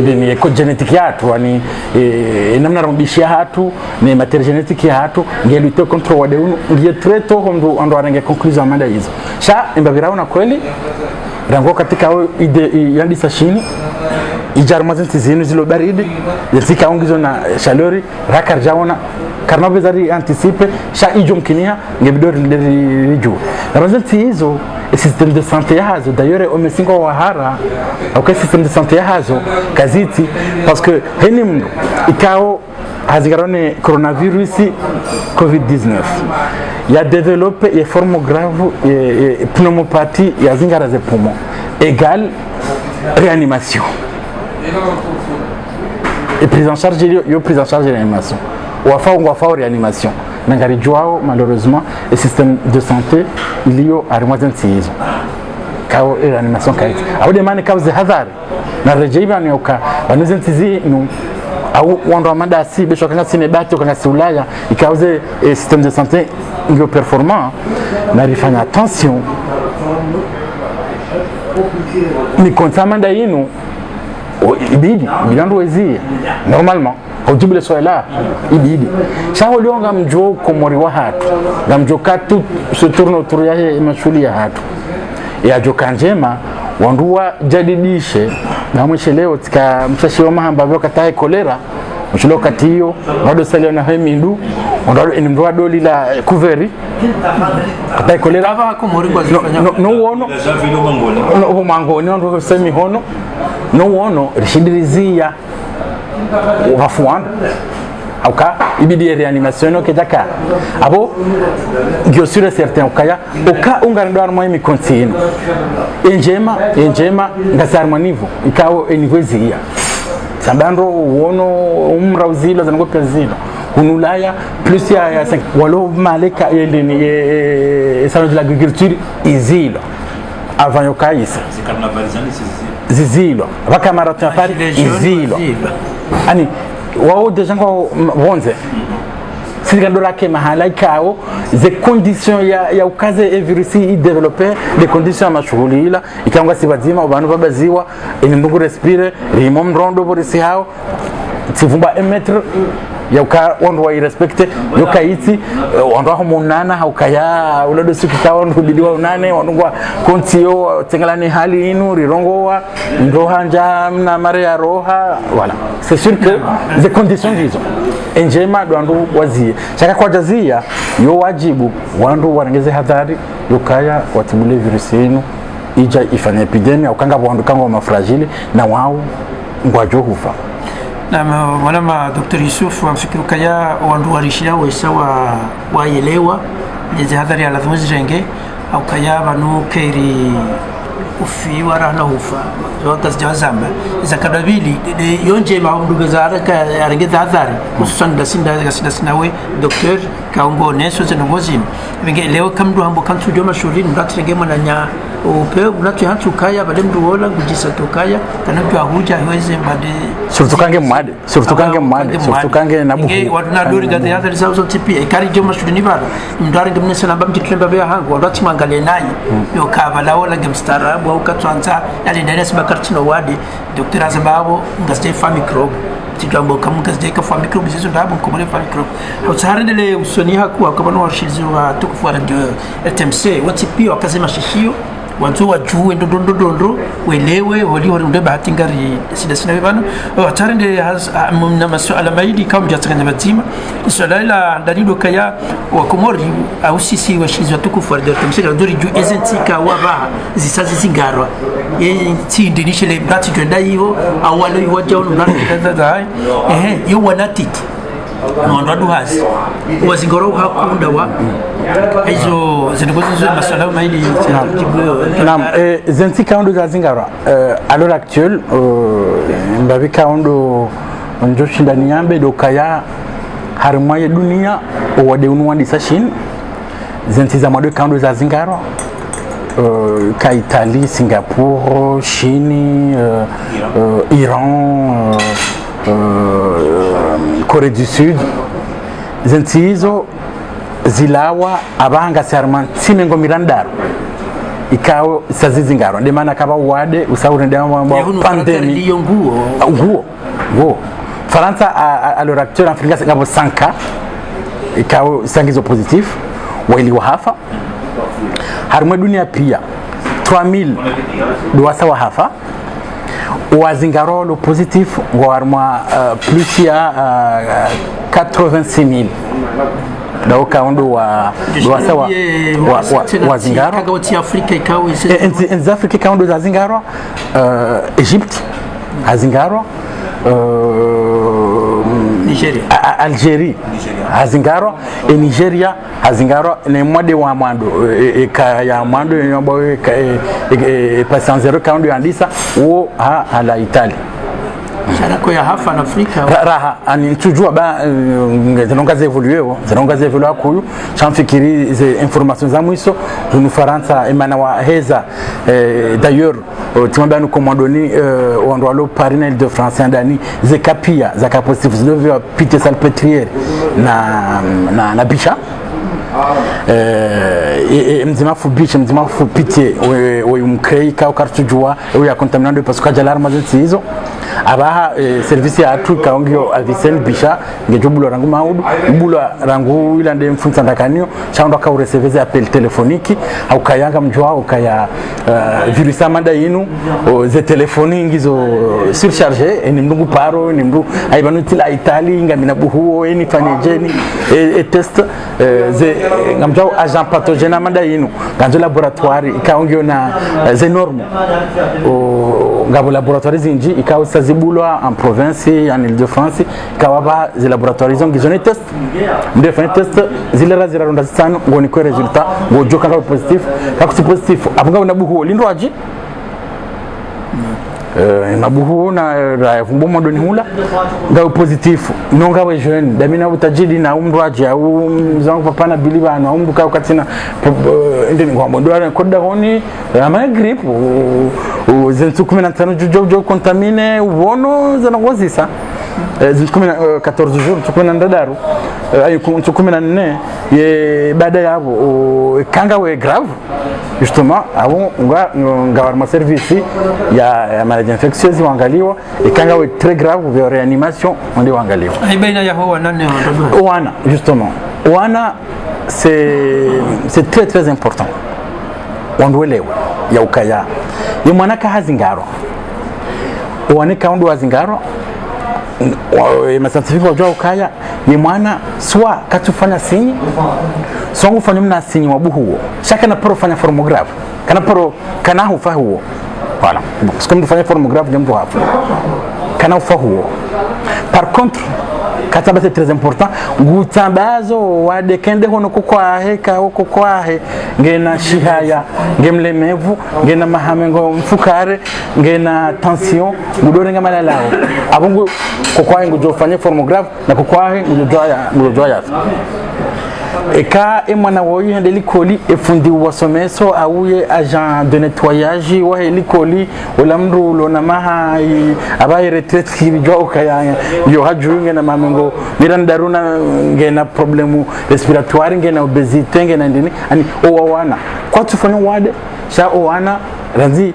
ni eko genetic yatu yani namna rumbishia hatu ni material genetic ya hatu ngelite control wade unu ngie treto ndo arange conclusion amanda hizo sha imbabirauna kweli rango katika ide yandi sashini ijarmazinti zinu zilo baridi zika ongizo na chaleur rakar jaona karna bezari anticipe sha ijumkinia ngebidori ndiri ramazanti hizo système de santé yazo d'ailleurs o mesingo wahara au système de santé yazo kaziti parce que henimdo ikao hazigarone coronavirus COVID-19 il a développé une forme grave et pneumopathie ya zingara ze poumon égale réanimation et prise en charge de réanimation ou à réanimation nangari joao malheureusement le système de santé il y a armazentisme kao réanimation kaiti au demande cause hazard na rejeiba ni oka banuzentizi no au wando amanda si besho kanga sinebati kanga siulaya ikauze système de santé ngio performant na rifanya attention ni kontamanda yinu ibidi bilando wezi normalement ujibile swala ibidi sawa lionga mjo Komori wa hatu ngamjo katu se tourne autour ya mashuli ya hatu ya joka njema wandua jadidishe na mwishe leo tika mshashi wa mahamba vyo katae kolera uchilo katiyo wado salio na hemindu ondalo inimro doli la couveri kata kolera ava ko mori kwa zifanya no wono no mangoni ndo semi hono no wono rishidirizia wafuanda auka ibidi reanimation ke daka abo ndio sûr certain ukaya uka ungarando armo mi continue enjema ngasarma nivo ikao enivozia sambando wono umra uzilo zango kazilo unulaya plus ya 5 walo maleka yelini salon de l'agriculture izilo avant yokaisa zizilo bakamarato afari izilo ani wao deja ngo bonze sirikando lake mahala ikao ze conditions ya ukaze virusi i développer des conditions mashughuli ila ikanga sibazima abantu babaziwa ni mungu respire rimo mrondo borisi hao tivumba 1 metre yoka ondo wa respecte yoka iti ondo ho munana haukaya ulodo sikika ondo bidiwa unane ondwa kontio tengalani hali inu rirongowa ndo hanja na maria roha voilà c'est sûr que les conditions hizo enjema ndo wazie chaka kwa jazia yo wajibu wandu warengeze hadhari yokaya watibule virusi inu ija ifanye epidemia ukanga wandu kanga mafragile na wao ngwajo hufa na mwana Dr. Yusuf wamfikiru kaya wandu warishia wesa waelewa nizi hadhari ya lazima zirenge au kaya banu keri ufi warahna hufa zokas jawazamba iza kadabili yonje maumduga zaraka arengeza hadhari hususan dasinda we docteur kaungo neso zenogozim vinge leo kamdu hambo kantu joma shulini ndatirenge mwananya upe unatu hantu kaya bade mdu wola kujisa tokaya kanatu ahuja hiweze mbade surtukange mwade nabu waduna dori gade hadhari sauzo tipi ikari joma shulini bado mdari ngemnesa namba mtitremba bea hangu wadati mangale nayi yokaba laola gemstarabu au katwanza yali ndaresi bakartino wadi Dr. Azababo ngasde famicro tigambo kamugasde ka famicro bizizo ndabo komole famicro utsarendele usoni hakuwa kabano warshizi wa tukufu radio RTMC watipi wakasema shishio wanzo wajuwe ndondo welewe holi ndo bahati ngari sida bana watarende na masuala maidi kama mjatsanga batima swala ila ndanido kaya wa komori au sisi washizi wa tukufu radio RTMC ndori ju ezentika waba zisazi zingarwa ti ndinishele brati twenda hiyo awalo iwaje ono ndada yo wanatiti mwandadu hazi wazingoro hakunda wa hizo zinagozo masala maili naam zenti kaundo za zingara à l'heure actuelle mbavi kaundo njoshinda niambe dokaya harma ya dunia wade unwa disashin zenti za mado kaundo za zingara ka Italie, Singapour, Chine, Iran, Corée du Sud zenti hizo zilawa abanga sarman simengo mirandaro ikao sazizingaro de maana kaba wade usaurende mambo pandemie nguo Faransa à l'heure actuelle en Afrique ngabo 100 ikao sangizo positif wali wahafa harma dunia pia 3000 duwasa wahafa wazingaro lo positif warma plus ya 86000 donc kaundo wa zingaro kagoti Afrika ikawe en Afrika kaundo za zingaro Egypte azingaro Nigeria Algerie azingaro Nigeria azingaro ne mwade wa mwando ya mwando yombo pasan zero kaundo andisa wo ala Italia sharako ya hafa na Afrika raha ani tujua ba zinongaze evoluer akuyu chamfikiri ze informations za mwiso nous Faransa emana wa heza d'ailleurs timamba nous commandoni on lo parinel de France ndani ze kapia za kapositif zilove pite salpetriere na bisha mzima fubiche mzima fupite we umkrei ka ukartujua we ya contaminando parce que jalar mazenzi hizo abaha service ya atu kaongio Avicenne bisha ngejobulo rangu maudu bulo rangu ila nde mfunza ndakanio chando ka ureceive appel telefoniki au kayanga mjwa au kaya virusa manda yinu ze telefoni ngizo surcharger ni mndu paro ni mndu aibanutila Italie ngamina buhuo eni fanejeni test ze ngamjwa agent pathogène manda yinu ganzo laboratoire ikaongio na ze norme ngabo laboratoire zinji ikawa sazibulwa en province en Île-de-France ikawa ze laboratoire zongi zone test mdefa test zile razira ronda zitano ngoni kwa resultat ngojoka ngabo positif kakuti positif abanga nabuhu lindwaji nabuhu na rafumbo modoni hula ngabo positif nonga we jeune damina utajidi na umrwaji au mzangu papa na biliba na umbuka katina ndeni ngombo ndo koda honi ama grip zentu 15 jojo contamine uvono zanagozisa zikumina 14 jours tukumina ndadaru ayo tukumina nne ye baada yabo kanga we grave justement abo ngawa ma service ya maladie infectieuse wangaliwa kanga we très grave vya réanimation ndio wangaliwa baina ya ho nane wana justement wana c'est très important wandwelewa ya ukaya ni mwanaka hazingaro wane kaundu hazingaro mascientifique wajua ukaya ni mwana swa katufanya sinyi songo fanya mna sinyi wabuhuo shaka na pro fanya formograph kana pro kana hufa huo voilà parce que fanya formograph jambo hapo kana hufa huo par contre kataba c'est très important ngutambazo wade kende hono kokwahe ka kokwahe ngena shihaya ngemlemevu ngena mahamengo mfukare ngena tension ngudore ngamala lao abungu kokwahe ngujofanya formograph na kokwahe ngujoya eka emwana woyu ndeli koli efundi wasomeso auye agent de nettoyage wa helikoli wala mru lona maha abaye retraite kibijwa ukaya yo hajunge na mamengo mirandaruna ngena problemu respiratoire ngena obesité ngena ndini ani owana kwa tufanya wade sha owana ranzi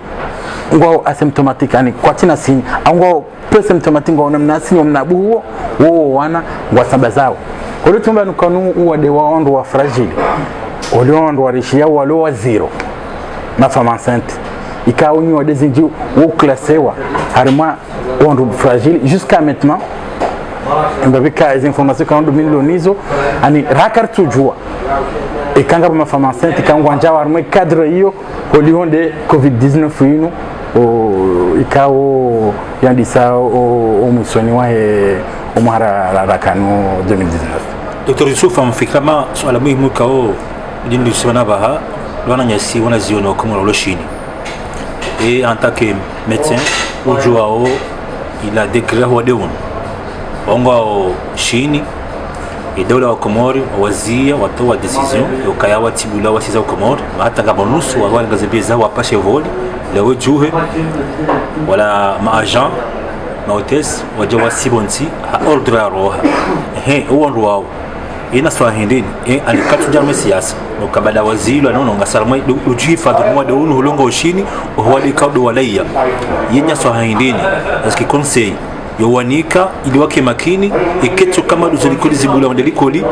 ngo asymptomatique ani kwa tina sinya ngo pre-symptomatique ngo namnasi mnabuo wo wana ngwa sabazao kule tumba nukanu uwade waondo wa fragile wale waondo wa rishia wale wa zero ma femme enceinte ikawa ni wade zinji wo classewa harima waondo fragile jusqu'à maintenant mbabika les informations quand dominionizo ani rakar tujua ikanga ma femme enceinte kangwa njawa harima cadre hiyo holionde covid-19 yinu ikao yandisa o musoni wa umara rakano 2019. Dr. Yusuf amfikama swala muhimu kao dindu semana baha lwana nyasi wana ziono kama lo chini et en tant que médecin ujuao il a déclaré wadeun ongo chini et dola wa Komori wazia watoa decision yokaya watibula wasiza Komori hata kama nusu wale gazebeza wapashe voli leo juhe wala ma agent hôtesse wajawa sibonsi ha ordre roha uonro wao ina swahindini alikatu jamwe siasa ukabada wazilo anaona ngasalama ujifa kwa de unu hulongo ushini wali kaudo walaya yenya swahindini aski conseil yowanika ili wake makini ikecho kama duzolikoli zibula wandelikoli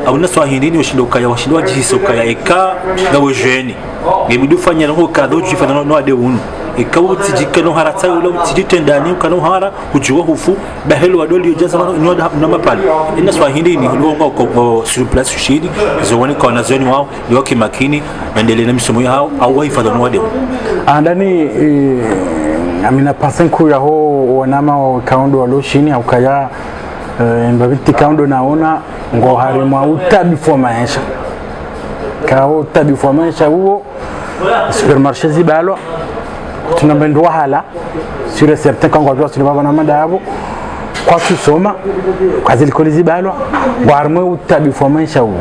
au na swahindini washindokaya washindwa jihisokaya eka gawe jeune ngemidufanya ngo kado jifa no ade unu ikawu tijikano harata ulo tijitendani ukano hara ujuwa hufu bahelo wadoli ujaza no mapali ina swahili ni hulongo ko sur place shidi zowani kwa nazoni wao yoke makini maendeleo na misomo yao au wahifadhi no wade andani amina pasenku ya ho wanama wa kaundo waloshini au kaya mbabiti kaundo naona ngo harima utabi for maisha kao utabi for maisha huo supermarché zibalo tunambendo hala sur certains quand on doit se lever na madabo kwa kusoma kwa zilikoli zibalo warmo utabi for maisha huo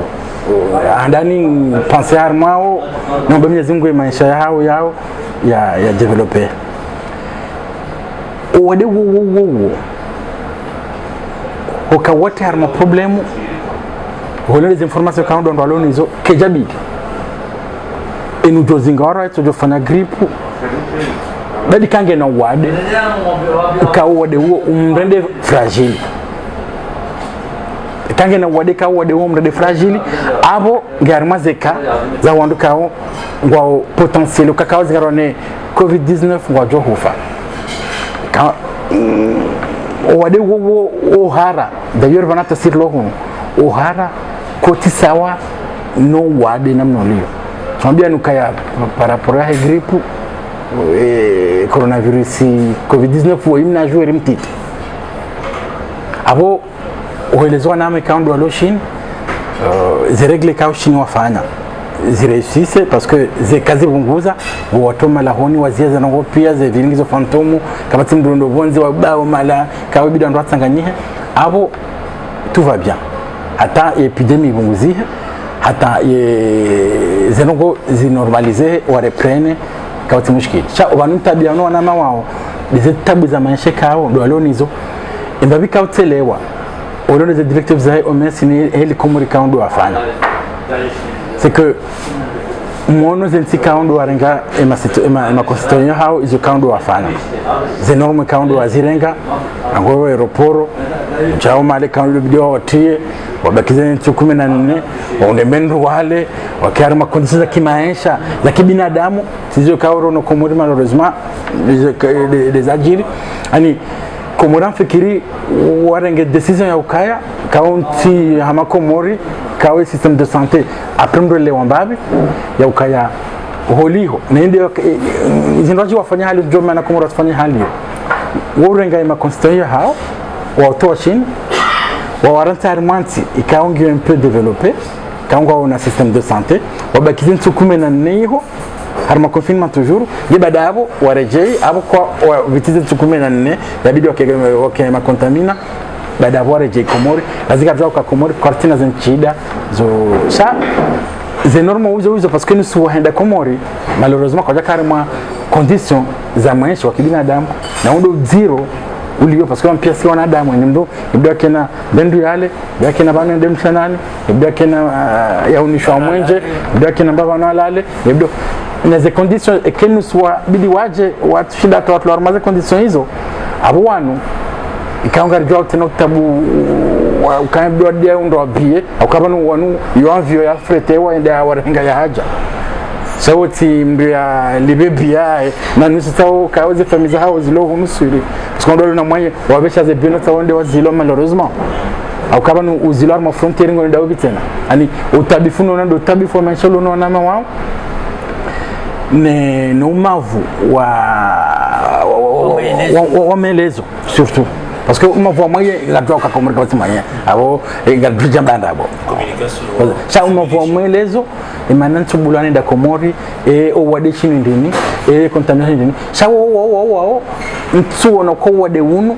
andani penser armao no bamye ngwe maisha yao ya developer wade wo hoka wote harma problemu holele les informations quand on doit l'onizo kejabi et nous dosingora et to fana grippe badi kange na wade ka wade huo umrende fragile kange na wade ka wade huo umrende fragile abo garmazeka za wandu kao ngwa potentiel kakao zigarone covid-19 ngwa johufa ka wade huo ohara d'ailleurs vanata sirlohun ohara koti sawa no wade namnolio twambia nukaya parapora he grippe coronavirus covid-19 wo imna jouer mtiti abo uelezwa name kaundo aloshin ziregle kao chini wafanya zireusise parce que ze kazi bunguza watoma lahoni waziaza ngo pia ze vilingizo fantomu kama timdondo bonzi wa bao mala kawe bidwa ndo tsanganyihe abo tout va bien hata epidemie bunguzihe hata zenongo zinormalize wa reprene kawati mushkili cha abantu tabia no wana mawao bize tabu za maisha kao ndo alonizo imbabi kautelewa olone ze directives za OMS ni heli komuri kao ndo afanya c'est que mono zensi kao ndo arenga ema constitution hao izo kao ndo afanya ze norme kao ndo azirenga ngoro aeroporo chao male kao ndo bidio watie wabakize 14 waondemendu wale wakiara makondisi za kimaisha za kibinadamu sizo kaoro no komori malheureusement des ajiri ani komoran fikiri warenge decision ya ukaya kaunti hama komori kawe système de santé aprendre le wambabi ya ukaya holiho nende zinroji wafanya hali joma na komoro wafanya hali worenga ima constitution hao watoa chini wawaranta armanti ikaongi un peu développé quand on a un système de santé wabakizin tukume na neho harma confinement toujours yebada abo warejei abo kwa vitize tukume na nne yabidi wake makontamina baada abo warejei komori lazika kwa komori kartina zenchida zo sa ze normal uzo parce que nous sohenda komori malheureusement kwa karma condition za maisha wa kibinadamu na ndo zero ulio parce que pia si wanadamu nimdo ibda kena bendu yale ibda kena bana ndem chanani ibda kena yaunishwa mwenje ibda kena baba na lale ibda na ze conditions et que nous soit bidi waje watu shida kwa watu armaze conditions hizo abo wanu ikaonga jwa tena tabu ukaambia dia ndo abie ukabanu wanu yovyo ya frete wa nda warenga ya haja sauti mbia libebia na nusitao kaoze famille hao zilo hunusuri skondo na mwaye wabesha ze bino tawonde wazilo malheureusement au kabanu uzilo ma frontiere ngo ndawo bitena ani utabifuno na ndo tabifo manshalo no na wao ne no mavu wa melezo surtout parce que uma voix moyen la doka comme quand moyen abo ngal bijambanda abo communication ça uma voix melezo imana ntubulane da komori o wade chini ndini contamination ndini ça wo ntsuona ko wade unu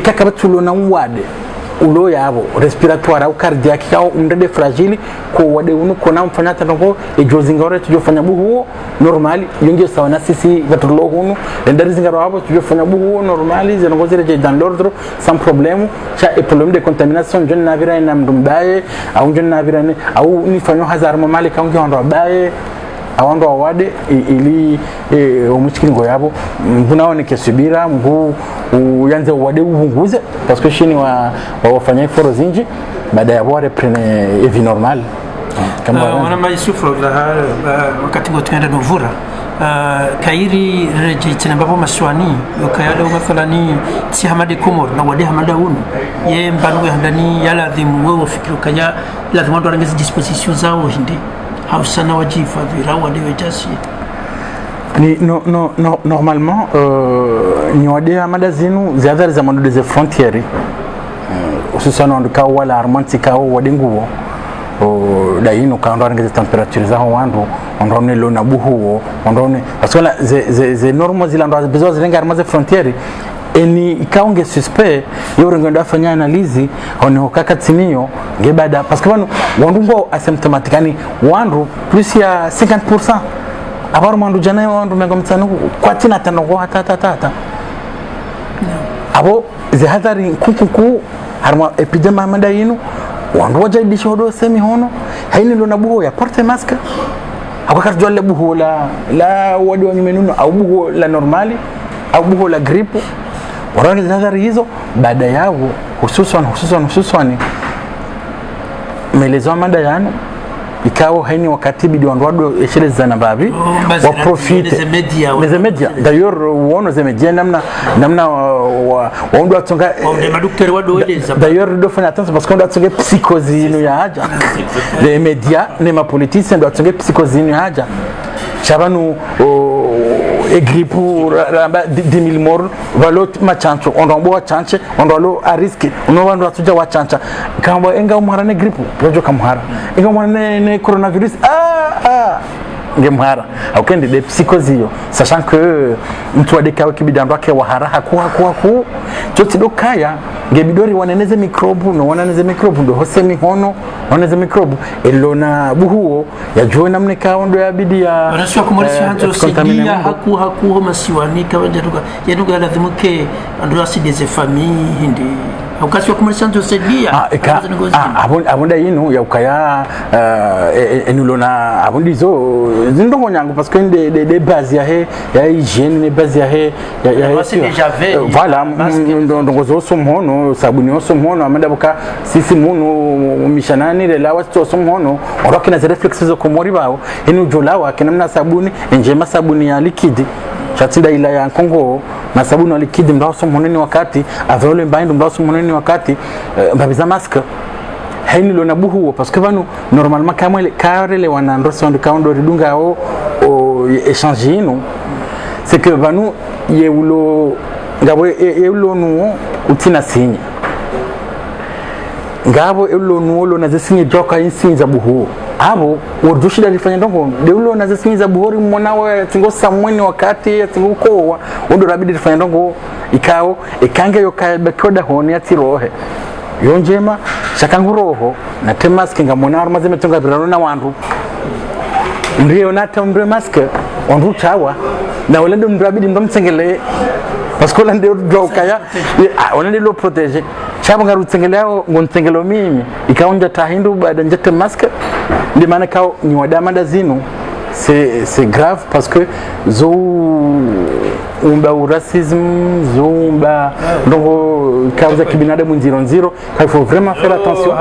kakabatulo na wade ulo yabo respiratoire au cardiaque au ndede fragile ko wade unu kona mfanya tango ejozingore tujofanya buhu normali yonge sawa na sisi batulo hunu ndari zingaro abo tujofanya buhu normali zinongozere je dans l'ordre sans problème cha et problème de contamination jeune navira na mdumbaye au jeune navira au ni fanyo hazard mamali kangi ndo baye awando awade ili umuchikini ngo yabo mbunaoneke subira mbu uyanze wade ubunguze parce que chini wafanya foro zinji baada ya bore prene evi normal kama wana maisufro la wakati ngotenda novura kairi reje tena babo maswani ukayada mathalani si hamade komor na wade hamada unu ye mbanu handani yala dhimu wewe fikiri kaya lazima ndo arangeze disposition zao hindi hausana wajifa vira wade wejasi ni normalement nyode hamada zinu ziadhari za mando des frontières hususan ndo kawa wala armanti kawa wade nguo daino kaando arangeze temperature zao wandu ondone lo na buhu ondone parce que ze normes zilando besoin zilenga armaze frontiere eni ikaonge suspect yoro ngenda fanya analizi ono kakatsinio ngebada parce que bano wandungo asymptomatically wandu plus ya 50% abaru mandu jana wandu mengomtsanu kwatina tanongo hata abo ze hadari kukuku harma epidemia manda yinu wandu wajaidisha odo semi hono haini lo na buhu ya porte masque akakatwa le buho la wadi wa nyumenuno au buho la normali au buho la gripu warani nadhari hizo baada yao hususan maelezo mada yanu ikawa haini wakati bidi wandwado eshele zana babi wa profite les media d'ailleurs uono ze media namna waondo atonga madokter wadoeleza d'ailleurs do fanya attention parce qu'on doit atonga psychose ino ya haja les media ne ma politiciens doit atonga psychose ino ya haja chabanu egripu 10,000 morts valo machancho ondombo wa chanche ondolo a risque unobandu atuja wa chancha kamba enga umhara ne gripu rojo kamhara enga umhara ne coronavirus ngemhara aukende de psychose sachant que mtu adekawe kibidando wake wahara haku choti dokaya ngebidori waneneze mikrobu no waneneze mikrobu ndo hose mihono waneneze mikrobu elona buhuo ya joe namne kawo ndo yabidi ya wanaswa kumalisha hanzo sedia haku masiwani kawajaruka yaduga lazimuke ndo aside ze famille hindi ukasi wa kumalisha hanzo sedia abunda yinu ya ukaya enulona abundizo zindongo nyangu parce que de base ya hygiene ne base ya voilà ndongo zo somhono sabuni osomhono amanda buka sisi munu mishanani lela wasto somhono orokina ze reflexes zo komori bawo enu jolawa kenamna sabuni njema sabuni ya liquide chatinda ila ya Kongo na sabuni ya liquide mbawo somhono ni wakati avole mbaindu mbawo somhono ni wakati mbabiza maske haini lona buhuo parce que vanu normalement kamwe karele wanando sondo kaundo ridunga o échanger ino c'est que vanu yeulo ngabo yeulo nu utina sinya ngabo yeulo nu lo na zesinye joka insinza buhuo abo wodushida lifanya ndongo deulo na zesinza buhori mmonawe tingo samweni wakati tingo kowa ondo rabidi lifanya ndongo ikao ikange yokabekoda honi atirohe yonjema shakanguroho na temaske ngamona armaze metonga birano na wandu ndiyo nata mbre maske ondu chawa na olendo mdrabidi ndomtsengele parce que olendo dokaya olendo lo protéger chaba ngarutsengeleao ngontsengelo mimi ikaonja tahindu baada njete maske ndi maana kao ni wadamada zinu c'est grave parce que zo umba racisme zumba donc cause kibinadamu nziro il faut vraiment faire attention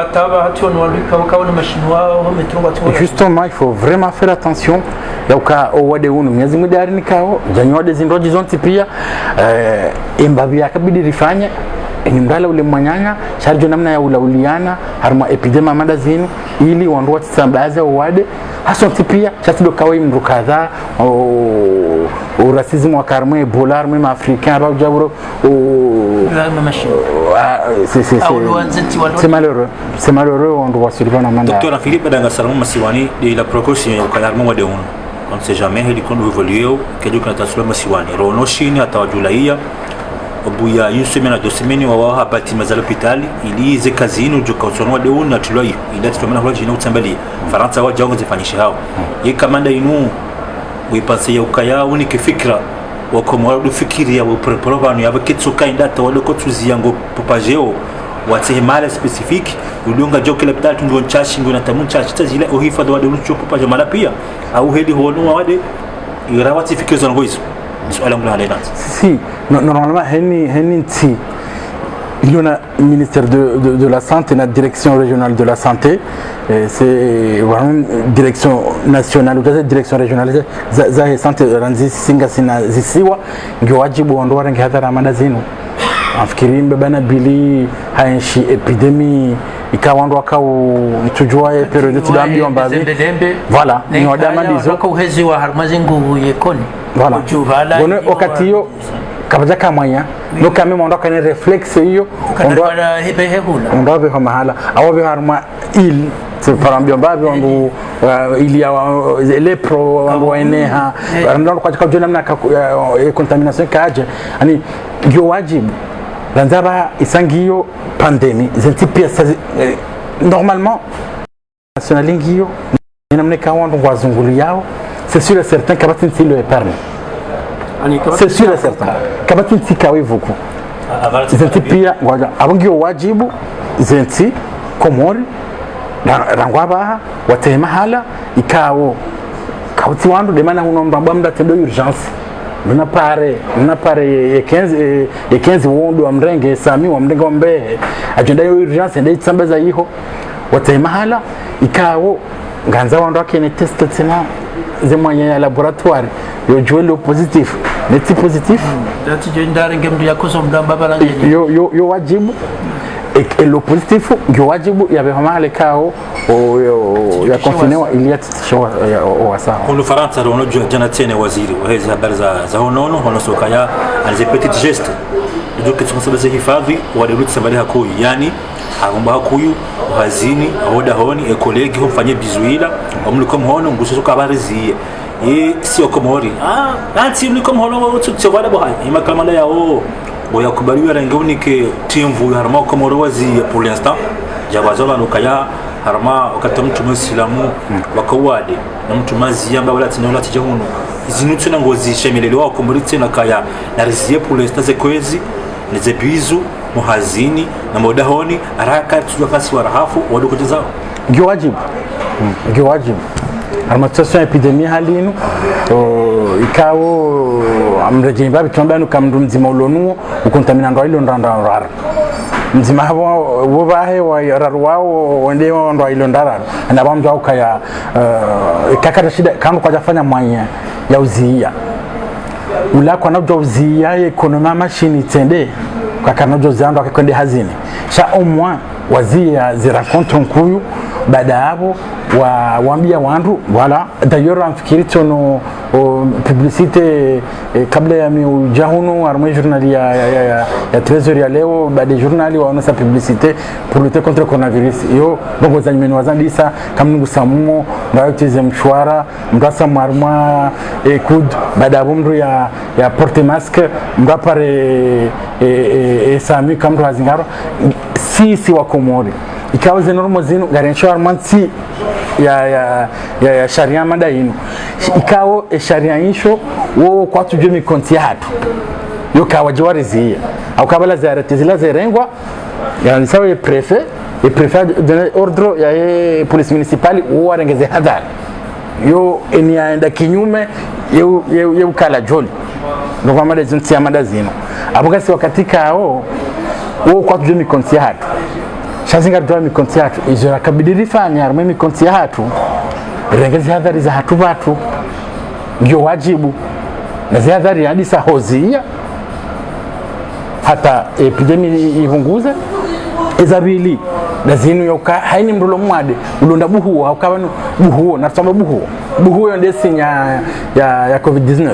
justement il faut vraiment faire attention yauka owade unu mwezi mudari nikao janyode zindoji zonti pia imbabi yakabidi rifanye inimdala ule mwanyanya charjo namna ya ulauliana harma epidema mada zinu ili wandu watisambaza owade hasonti pia chatido kawai mrukadha au racisme wa karmo ebola même africain ba jabro c'est malheureux on doit survivre na manda docteur Philippe Danga Salomon Masiwani de la précaution ya ukalarmo wa deun on sait jamais il qu'on évoluer que du kana Salomon Masiwani rono shini atawajulaia obuya une semaine à 2 semaines wa habati mazalo hospitali ili ze kazini joka usonwa deun na tuloi ila tumana kwa jina utambali faransa wa jango zifanyisha hao ye kamanda inu wipanse ya ukaya unike fikra wakomwa dufikiri ya upreparabano ya bakitsuka indata wale ko tuziyango popageo wati mala specifique ulunga joke la pitatu ndio nchashi ndio natamuncha chitazile ohifadhi wade ulicho popaje mala pia au hedi hono wade irawati fikira zango hizo swala ngula halena si normalement heni ti il y a un ministère de la santé, la direction régionale de la santé, c'est vraiment direction nationale ou direction régionale za santé ranzi singa sina zisiwa ngiwajibu ondora ngihadhara madazinu afikiri mbebana bili haenshi epidemie ikawandu wakau nitujua periode tudambi wambazi voilà ni wadama dizo kwa uhezi wa harmazingu yekoni voilà bone wakati hiyo kabaja kamanya no kame mondoka ni reflexe hiyo ndo mahala au bi harma il se parambio mbabi wangu ili ya lepro wangu eneha ndo kwa jona mna contamination kaje ani ndio wajibu lanzaba isangio pandemie zentipia normalement national ngio namne kawandu wazungulu yao c'est sûr et certain kabati le permis c'est sûr et certain kabati ntikawe vuku zenti pia ngoja abangio wajibu zenti komori rangwaba watema hala ikawo hauti wandu de mana uno mbamba mda tendo urgence mna pare ye 15 wondo wa mrenge sami wa mrenge wa mbehe agenda yo urgence ndio itsambaza yiho wate mahala ikawo nganza wandu akene test tena zemanya ya laboratoire yo jwelo positif neti positif dati jo ndare ngemdu yakoso mdamba balanje yo wajibu lo positif yo wajibu ya behama kao ya konfinewa iliatisho wasa hono Faransa rono jana tena waziri wa hizi habari za honono hono sokaya alize petit geste ndio kitu hifadhi waliruti sabali hakuyu yani agomba hakuyu hazini ahoda honi ekolegi homfanye bizuila omliko mhono nguso kabariziye sio komori anti mliko mhono wotutse kwada boha imakamala yao boyakubaliwa rangeunike timvu harma komoro wazi pour l'instant jabazola nukaya harma wakati mtu muislamu wakawade na mtu maziyamba wala tinola tijahuno izinutse na ngozi shemelelewa komorite nakaya na riziye pour l'instant zekwezi nizebizu muhazini na modahoni haraka tujafasi warahafu wadukoteza giwajibu armatation epidemie halinu ikawo amrejimba bitombanu kamndumzima ulonuo ukontamina ndo ilo ndandarara mzima habo bahe wa yararwao wende ndo ilo ndarara na bamja ukaya kakata shida kama kwa jafanya mwanya ya uzia ula kwa nabjo uzia ekonoma machine tende kwa kanajo zando akakwende hazini sha omwa wazia zirakontre nkuyu baada hapo waambia wandu wala d'ailleurs amfikiri tono publicité kabla ya miujahuno armée journal ya trésorier leo baada journal waona sa publicité pour lutter contre le coronavirus yo bongo za nyimeni wazandisa kamnungu samumo ngayotize mshwara mdasa marma kud baada bomru ya porte masque mdapare sami kamru hazingaro si wa Komori ikawa zenormo zinu garensho armansi ya sharia madaino ikawo sharia insho wo kwa tujue mikonti hatu yo kawa jawarizi au kabala ziarati zila zerengwa yani sawa e prefet de ordre ya police municipale wo arengeze hadhari yo eniaenda kinyume yo kala joli ndo kwa mada zinti ya mada zino abukasi wakati kao wo kwa tujue mikonti hatu shazinga doa mikonti hatu izo rakabidiri fanya arme mikonti hatu rengezi hadhari za hatu watu ndio wajibu na zi hadhari hadi sa hozia hata epidemi ihunguze ezabili na zinu yoka haini mrulo mwade ulonda buhuo au kabanu buhuo na tsamba buhuo ndesi ya COVID-19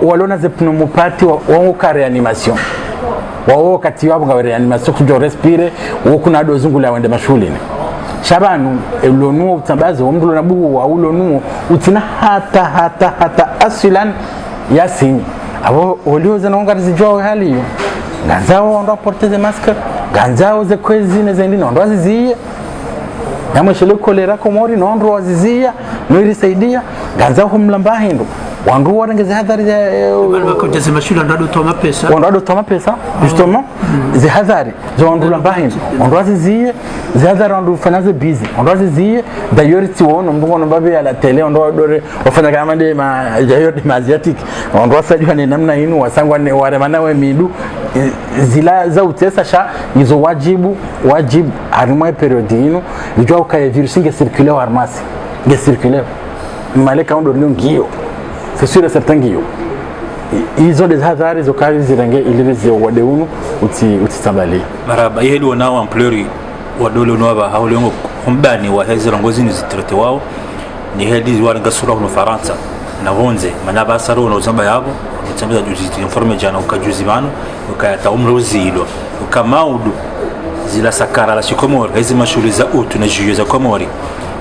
walona ze pneumopati wa ka reanimation wao kati wabo nga reanimation kujo respire wokuna dozungula wende mashuleni shabanu elonuo utambazo omdulo na buhu wa ulonuo utina hata asilan yasin abo olioza na ngari zijwa hali yo ganzao ndo porter des masques ganzao ze kwezi nezendi ndo azizie yamashele kolera Komori ndo azizia no irisaidia ganzao humlamba hindo wandu warengeze hadhari za bakoteze mashula ndado toma pesa justement ze hadhari zo wandu lambahindo wandu azizie ze hadhari wandu fanaze busy wandu azizie d'ailleurs ti wono mbongo babe ya la tele wandu dore wafanya kama de asiatic wandu wasajwa ni namna inu wasangwa ne waremana we midu zila za utesa sha izo wajibu arimwe period inu lijwa ukaye virus nge circuler armasi nge circuler maleka ndo ngio c'est sûr et certain qu'ils ont des hadhari zo kazi zirenge ilirizi wadeunu utitambali maraba yeli wanao ampleur wadole unwa haulengo humbani wa hizo rongozi ni zitrete wao ni hedi waranga sura no Faransa na vonze manaba saro no zamba yabo utambeza juzi informe jana ukajuzi bano ukayata umrozi ilo ukamaudu zila sakara la Komori hizo mashuri za utu na juyo za Komori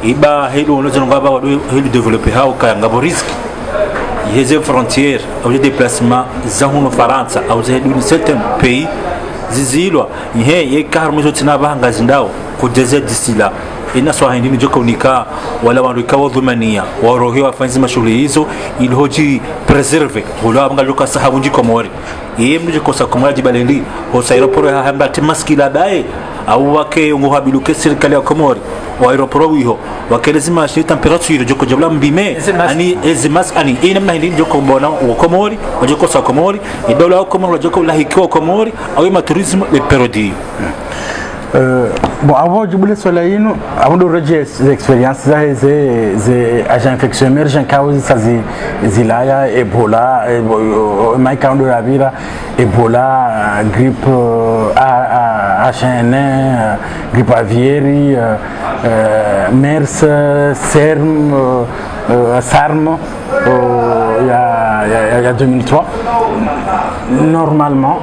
iba helo unozo ngaba wado helo developer hao kanga risk les frontières au déplacement zahuno Faransa au zeduni certain pays zizilwa ye karmo zotina bahanga zindao ku desert disila ina swahindi ni joka unika wala waruka wadhumania warohiwa fanzi mashughuli hizo ilhoji preserve wala bangaluka sahabu Komori ye mje kosa Komori balendi ho sairo poro hamba timaskila bae au wake ngo habiluke serikali ya Komori wa aeroport wiho wakelezima shi temperature joko jabla mbime ani ezimas ani ina mna hindi joko mbona wa Komori wajoko sa Komori idola wa Komori wajoko lahikiwa Komori au ma tourisme le perodi. Bon, avant de vous le dire, avant de rejeter les expériences, les agents infectieux émergents causes zilaya, Ebola, Maïka de la Vira, Ebola, grippe H1N1, grippe aviaire, MERS, SARM, il y a 2003. Normalement,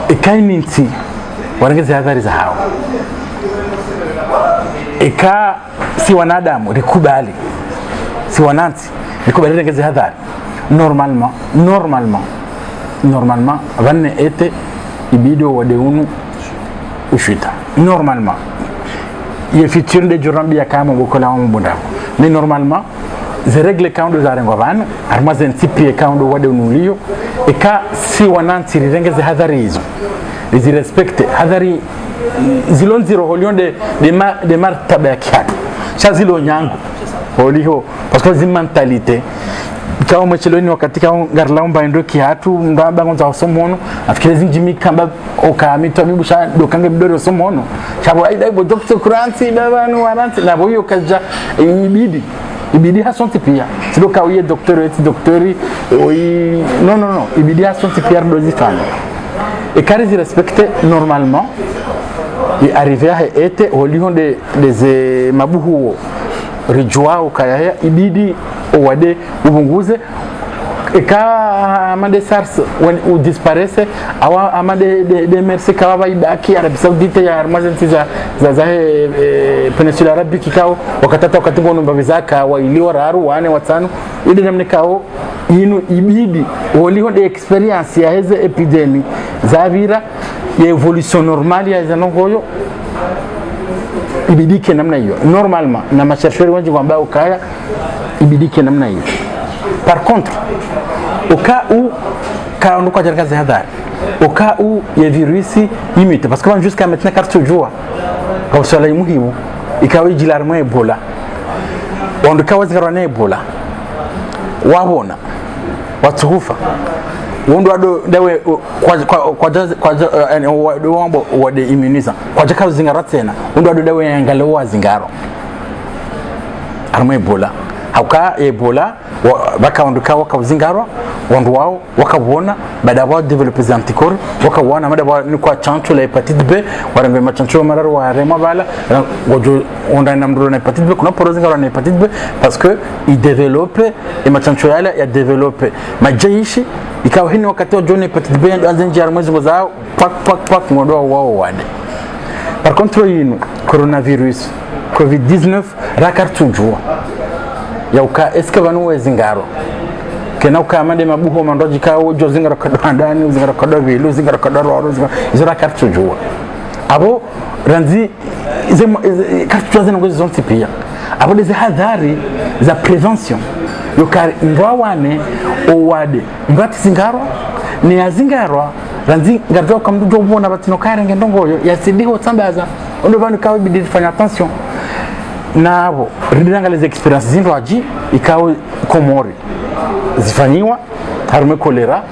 et quand il y wanangeza hadhari za hao ika si wanadamu likubali si wananti likubali ngeza hadhari normalement vanne ete ibido wadeunu ushita normalement ye futur de jorambi yakama bokola mbunda mais normalement ze règle kaundo za rengo vana armazen tipi kaundo wadeunu liyo ika si wananti ngeza hadhari hizo les respecte hadhari zilon zero holion de martaba ya kiatu chazilo nyango holiho parce que mentalité kao mwecheloni wakati kao garlaumba ndo kiatu ndaba ngonza osomono afikire zinjimi kamba okamito mibusha dokange bidoro osomono chabo aida bo doctor kuranti babanu waranti na boyo kaja ibidi hasonti pia sido kawiye doctori non ibidi hasonti pia dozi fana. Et quand ils respectent normalement, ils arrivent à être au lieu des mabuhu rijwa au kaya ibidi wade ubunguze et quand amade SARS ou disparaisse awa amade de merci kawa ibaki Arabie Saoudite ya armazenzi za peninsula arabique kikao wakatata wakatingo mbavizaka wa iliwa raru wane watano ili namne kao inu ibidi waliho de experience ya heze epidemi zavira ya evolution normale ya zanongoyo ibidike namna hiyo normalement na mashashweri wengi kwamba ukaya ibidike namna hiyo. Par contre au cas où quand on a des hadari au cas où il y a virus imite parce que jusqu'à maintenant carte joie comme ça là muhimu ikawa jilarmo Ebola on kawa zikarana Ebola wabona watuhufa wondo ado dawe kwa wambo wade immuniza kwa jaka zingara tena wondo ado dawe ngalewa zingaro armo Ebola hauka Ebola baka onduka wakazingaro wandu wao wakabona baada ya develop anticorps wakawana baada ya kwa chanjo la hepatitis B warambe machanjo mararo wa rema bala gojo onda na mdoro na hepatitis B kuna porozingaro na hepatitis B parce que il développe et machanjo yale ya développe majaishi ikawa hini wakati wa jone hepatitis B ndo anze njia mwezi mzao pak ngodo wao wade. Par contre yinu coronavirus COVID-19 rakartujua yauka eske vanu zingaro kena ukamande mabuho mandoji kawo jo zingaro kadandani zingaro kadavilu zingaro kadaro zingaro kartujua abo ranzi kartujua zina ngozi zonti pia abo deze hadhari za prevention yokari ngwawane owade ngati zingaro ni azingaro ranzi ngardo kamdujo bona batino kare ngendongoyo yasidiho tsambaza ondo vanu kawo bidi fanya attention nabo ridanga les experiences zindoaji ikawo Komori zifanyiwa harume kolera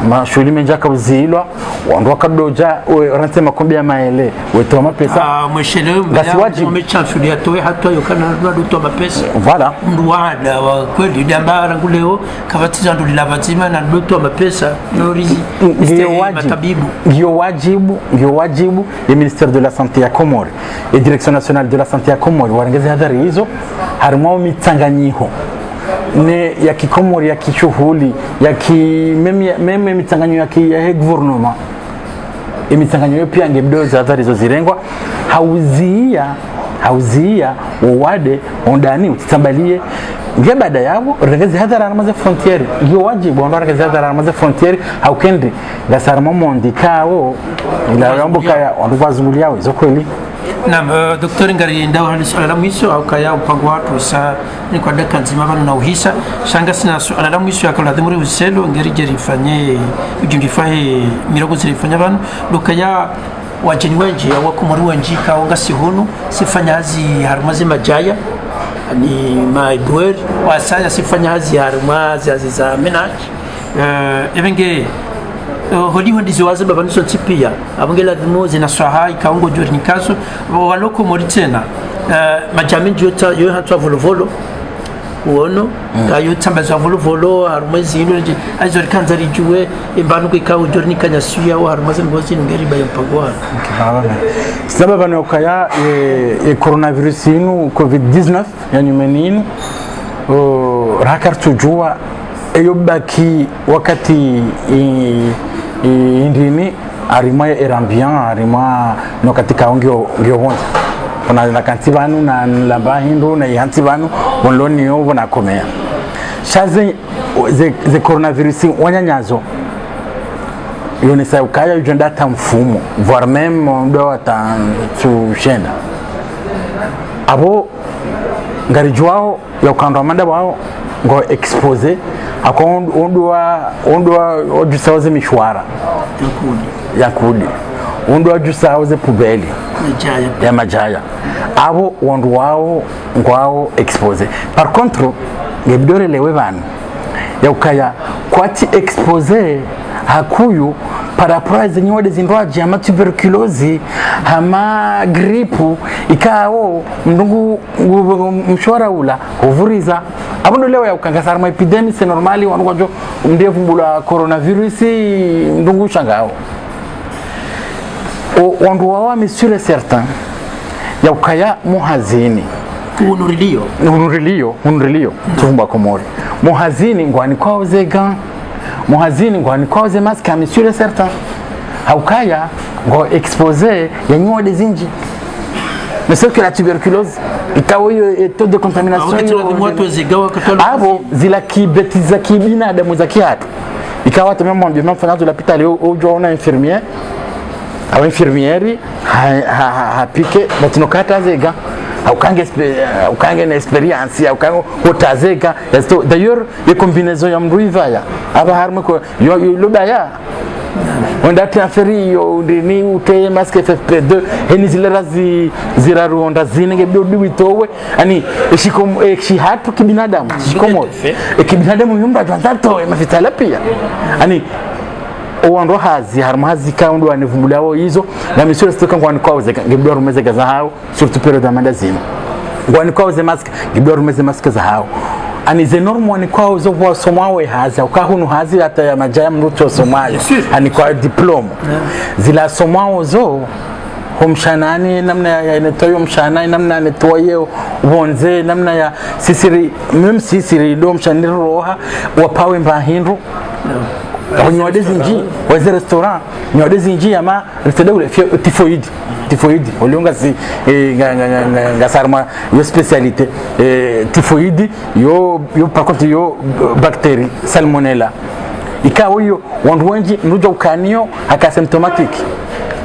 mashuli menja kabuzilwa wandu wakadoja ranse makombi ya maele weto mapesa mweshele umechanfulia towe hato yokana ndo mapesa voilà ndwada wa kweli dambara nguleo kabatiza ndo lilavazima na ndo mapesa norizi ndio wajibu ya ministère de la santé ya Komori et direction nationale de la santé ya Komori warengeze hadhari hizo harimo mitsanganyiho ne ya kikomori ya kishughuli ya meme mitanganyo ya gouvernement imitanganyo pia ngebdo za hadhari zo zirengwa hauzia wade ondani utitambalie nge baada yabo regeze hadhara aramaze frontiere nge wajibu ndo regeze hadhara aramaze frontiere haukendi gasarmo mondikao ila yambuka ya nduvazungulia yao zo kweli. Na Dr. Ngari ndawa ni swala la mwisho au kaya mpango watu sa ni kwa dakika nzima bana na uhisa shanga sina swala la mwisho yakala dhimuri uselo ngeri jeri fanye ujindifanye mirogo zilifanya bana dokaya wajeni wenji wakumuri wenji kaonga sihunu sifanya hazi harumazi majaya ni maibwer wasaya sifanya hazi harumazi za menage evenge hodi hodi ziwaze babanizo tipia abongela dimoze na swaha ikaongo jori nikazo waloko muri tena majami jota yo hatwa volovolo uono ayo tambaza volovolo harumazi ino azo kanzari juwe imbanu kwikawo jori nikanya suya wa harumazi ngozi ngeri bayo pagwa sababu bano kaya coronavirus ino covid-19 yani menino rakartu jua eyobaki wakati indini arima erambian arima no katika ongeo honza ona na kantibanu na lamba hindu na yantibanu bonloni yo bona komea shaze ze coronavirus wanyanyazo yone sa ukaya ujenda ta mfumo voire même ndo ata tushenda abo ngarijwao ya ukanda manda wao ngo expose akon ondwa ojusaoze mishwara yakudi ondwa ojusaoze pubeli ya majaya abo wandu wao ngwao expose par contre ngebidore lewe bana ya ukaya kwati expose hakuyu paraphrase nyode zindwaje ama tuberculosis ama gripu ikao mndungu mshwara ula uvuriza abondo leo ya ukangasara ma epidemic c'est normali wangojo ndevu bula coronavirus ndungu changao o wandu wawa mesure certain ya ukaya muhazini unurilio tumba komori muhazini ngwani kwao zega muhazini ngwani kwao ze maske mesure certain haukaya ngo expose ya nyode zinji mais c'est que la tuberculose ikawa hiyo taux de contamination abo zila kibetiza kibina damu za kiatu ikawa tamam mwambie mfanya de l'hôpital au journal infirmier au infirmieri ha pique batinokata zega ukange na experience ya ukango kutazeka d'ailleurs les combinaisons ya mruivaya aba harmo ko yo lobaya onda transferi yo ndini uteye masque FFP2 heni zilerazi ziraruonda zinenge bidi witowe ani hatu kibinadamu shikomo kibinadamu yumba twanzato mafitala pia ani oando hazi harmazi kaundu anevumbulao hizo na misura stoka ngwani kwauze ngebdo rumeze gaza hao surtout period amanda zima ngwani kwauze mask ngebdo rumeze mask za hao ani ze normal ni kwauze kwa somawe hazi ukahunu hazi hata ya majaya mruto somayo ani kwa diploma zila somao zo homshanani namna ya inetoyo mshanani namna anetoyo bonze namna ya sisiri mem sisiri do mshaniri roha wapawe mbahindu nyode zinji waze restaurant nyode zinji ama restaurant typhoid olionga si ngasarma yo spécialité typhoid yo par contre yo bactérie salmonella ikawo yo wandu wenji nuja ukanio akasymptomatique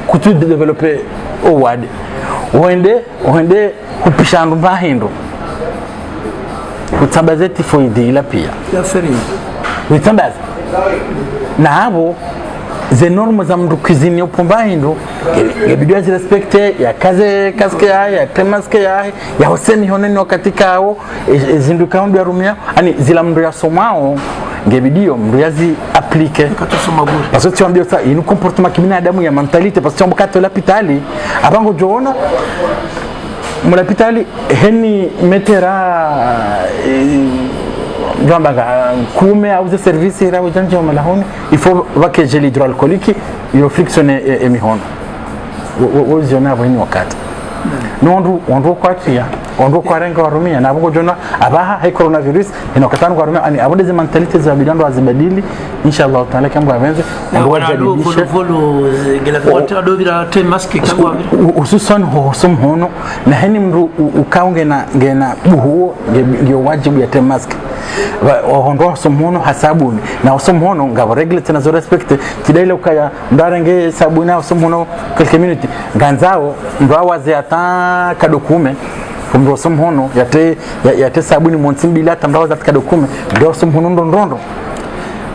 kutu développer owad wende kupishandu bahindo kutambaze typhoid ila pia kutambaze na abo ze normes za mndu cuisine upumbahindo ngebidi azirespecte ya kaske ya temaske ya hoseni honeno katika ao zinduka ndo yarumia ani zila mndu ya somao ngebidio mndu yazi applique katosoma bure parce que tu ambia ça il comportement kibinadamu ya mentalite parce que tu ambuka l'hôpital abango joona mu l'hôpital heni metera jambanga kume auze service ira ujanje malahoni il faut vake gel hydroalcoolique yo frictionner emihono wozona abani wakati nondu kwatia ondo kwarenga warumia na abongo jona abaha hai coronavirus inokatana warumia ani abonde mentalite za bidando azibadili inshallah taala kama avenze ndo wajadibisha volo gela kwata dovira te maske kangwa hususan hosum hono na hani mru ukaunge na ngena buhuo ndio wajibu ya te maske ondo hosum hono hasabuni na hosum hono ngabo regulate na zo respect kidaile ukaya ndarenge sabuni na hosum hono kwa community ganzao ndo awaze ata kadokume kumro somhono yate sabuni monsimbili hata ndawa za kadokume ndo somhono ndondo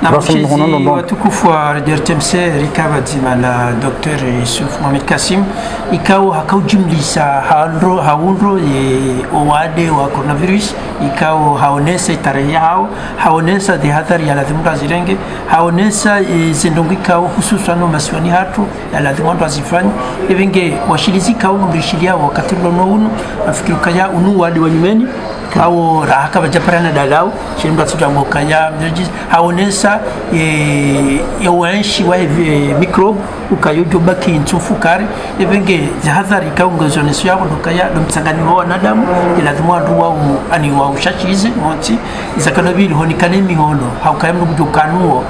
na mchizi watukufu wa Radio RTMC rikaba dzima la Dr. Yusuf Mohamed Kassim ikao hakaujimlisa haundro ye owade wa coronavirus ikao haonesa tarehe yao haonesa de hatari ya lazima kazirenge haonesa zindongo ikao hususan masiwani hatu ya lazima ndo azifanye evenge washilizi kao mrishilia wakati lono unu afikiri kaya unu wadi wanyumeni kao rahaka bajaparana dalao shimba tsutambo kaya haonesa yawanshi wa microbe ukayojoba kintsufukari evenge zahadhari kaungozoneso yabo lokaya domtsangani wa wanadamu lazima nduwa ani wa ushachize moti zakanabili honikane mihono haukaya mbujukanuo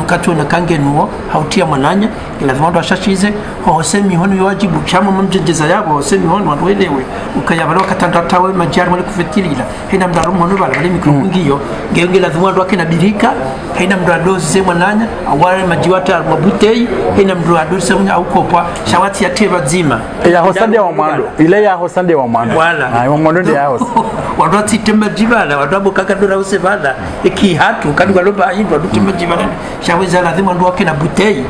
katuna kangenuo hautia mananya lazima ndo ashachize hose mihono yajibu chama mumjejeza yabo hose mihono walewe ukaya balo katandatawe majari wale kufetilila hina mdaru mhono bale microbe ngiyo ngenge lazima ndo akenabirika hina mdradozi se mananya awale majiwata mabutei hina mdradozi se au kopwa shawati ya teba zima ya hosande wa mwando ile ya hosande wa mwando wala wa mwando ya hos wadati temba jibala wadabo kakadura use bala iki hatu kadi waloba hindwa dutemba jibala shaweza lazima ndo akena butei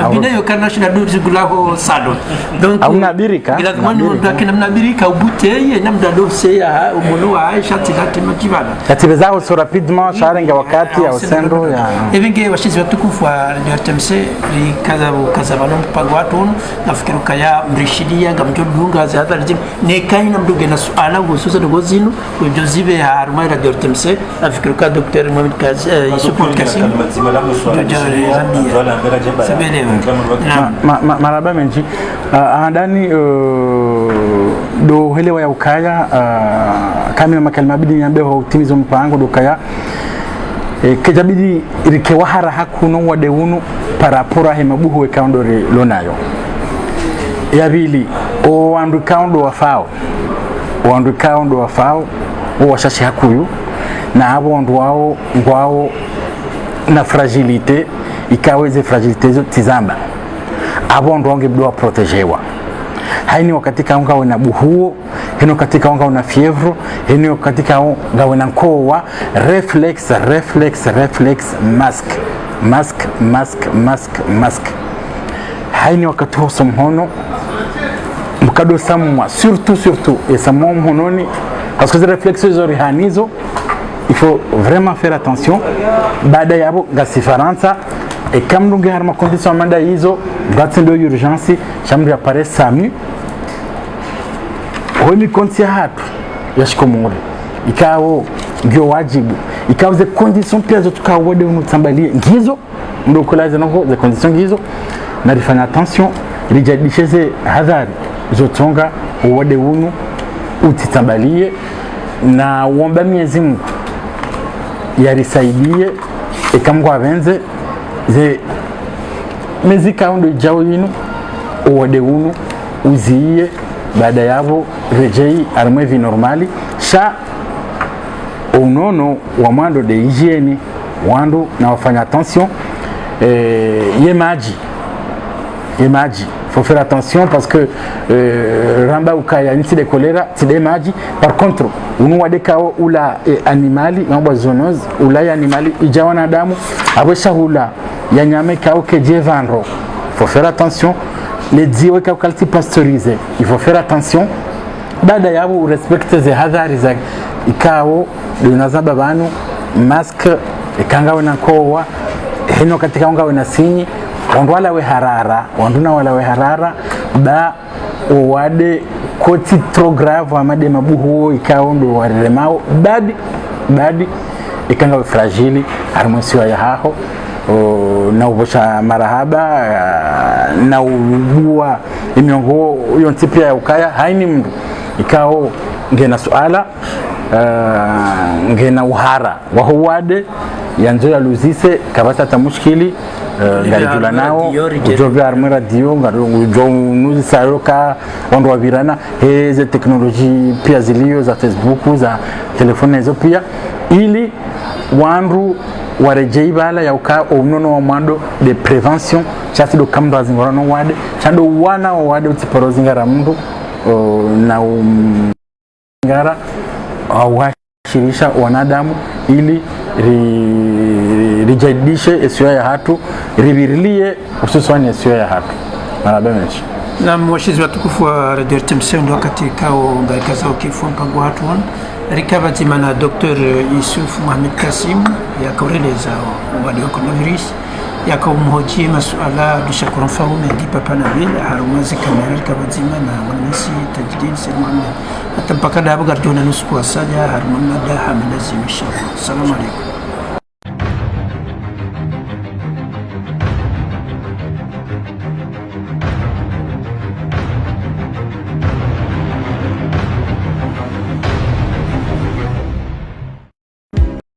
robine yo kana shina dur zigulaho salon donc au nabirika lazima ndo akena mnabirika ubutei na mdadozi ya umuno wa Aisha tigatema jibala katibeza so rapidement sharenga wakati ya usendo ya evenge washizi watukufu wa Radio RTMC kaza bano mpango watu nafikiri kaya mrishidia ngamjodunga za hadhari ne kaina mduge na suala hususan ngozino ujozibe haruma Radio RTMC nafikiri ka Dr. Mohamed Yusuf Kassim maraba menji andani do helewa ya ukaya kama makalima bidi nyambe ho utimizo mpango do kaya kejabidi irike wahara hakuno wadewunu parapora hemabuhu wekaundore lonayo yabili o wandu kaundo wafao o washashi hakuyu na abo wandu wao ngwao na fragilite ikaweze fragilite zo tizamba abo wandu wange bidwa protegewa haini wakati kaunga wana buhuo hino katika wanga una fievro hino katika wanga una nkowa reflex mask haini wakati ho somhono mkado samwa surtout et samwa mhononi parce que ces réflexes zorihanizo il faut vraiment faire attention baada yabo gasifaransa et comme nous gardons ma condition manda hizo gatendo urgence chambre apparaît SAMU honi konti hatu yashikomore ikawo ngio wajibu ikawo ze condition pia zo tukawode unutambalie ngizo ndo kulaza nako ze condition ngizo na rifanya attention rijadisheze hadhari zotonga uwode unu utitambalie na uomba Mwenyezi Mungu yarisaidie ekamgwa benze ze mezika ndo jao yinu uwode unu uziye baada yavo rejei armwevi normali sha unono wa mwando de hygiene wandu na wafanya attention ye maji faut faire attention parce que ramba ukaya niti de choléra tide maji par contre unu wadekao ula animali mambo zoonose ula ya animali ijawana damu abesha hula ya nyame kao keje vanro faut faire attention les diwe kwa kalti pasteurisé il faut faire attention baada ya u respecte ze hadhari za ikao dunazaba banu mask ikanga wana kowa hino katika unga wana sinyi wandu wala we harara wanduna wala we harara ba wade koti trop grave amade mabuhu ikao ndo waremao badi ikanga we fragile harmonisiwa ya haho na ubosha marahaba na ubua imiongo yonti pia ya ukaya haini mdu ikao ngena suala ngena uhara wahuwade yanzo ya luzise kabata tamushkili ngarijula nao ujovya arme radio ujo nuzi saroka wandu wavirana heze teknoloji pia zilio za Facebook za telefoni hizo pia ili wandu warejei bala ya uka unono wa mwando de prevention chati do kamdo zingorano wade chando wana wade utiporo zingara mdu na ngara awashirisha wanadamu ili jaidishe esiyo ya hatu ribirilie hususan esiyo ya hatu malabemeshi na mwashizi watukufu wa Radio RTMC ndo wakati kao ngarika zao kifu mpango watu wan rikaba zimana Dr. Yusuf Mohamed Kasim ya kaureleza wadi wa coronavirus ya kaumhoji masuala bishakuran fahume di papa nabil harumazi kamera rikaba zimana wanasi tajdid Sayyid Muhammad hata mpaka dabu garduna nusu kwa saja harumana da hamida zimisha. Assalamu alaikum.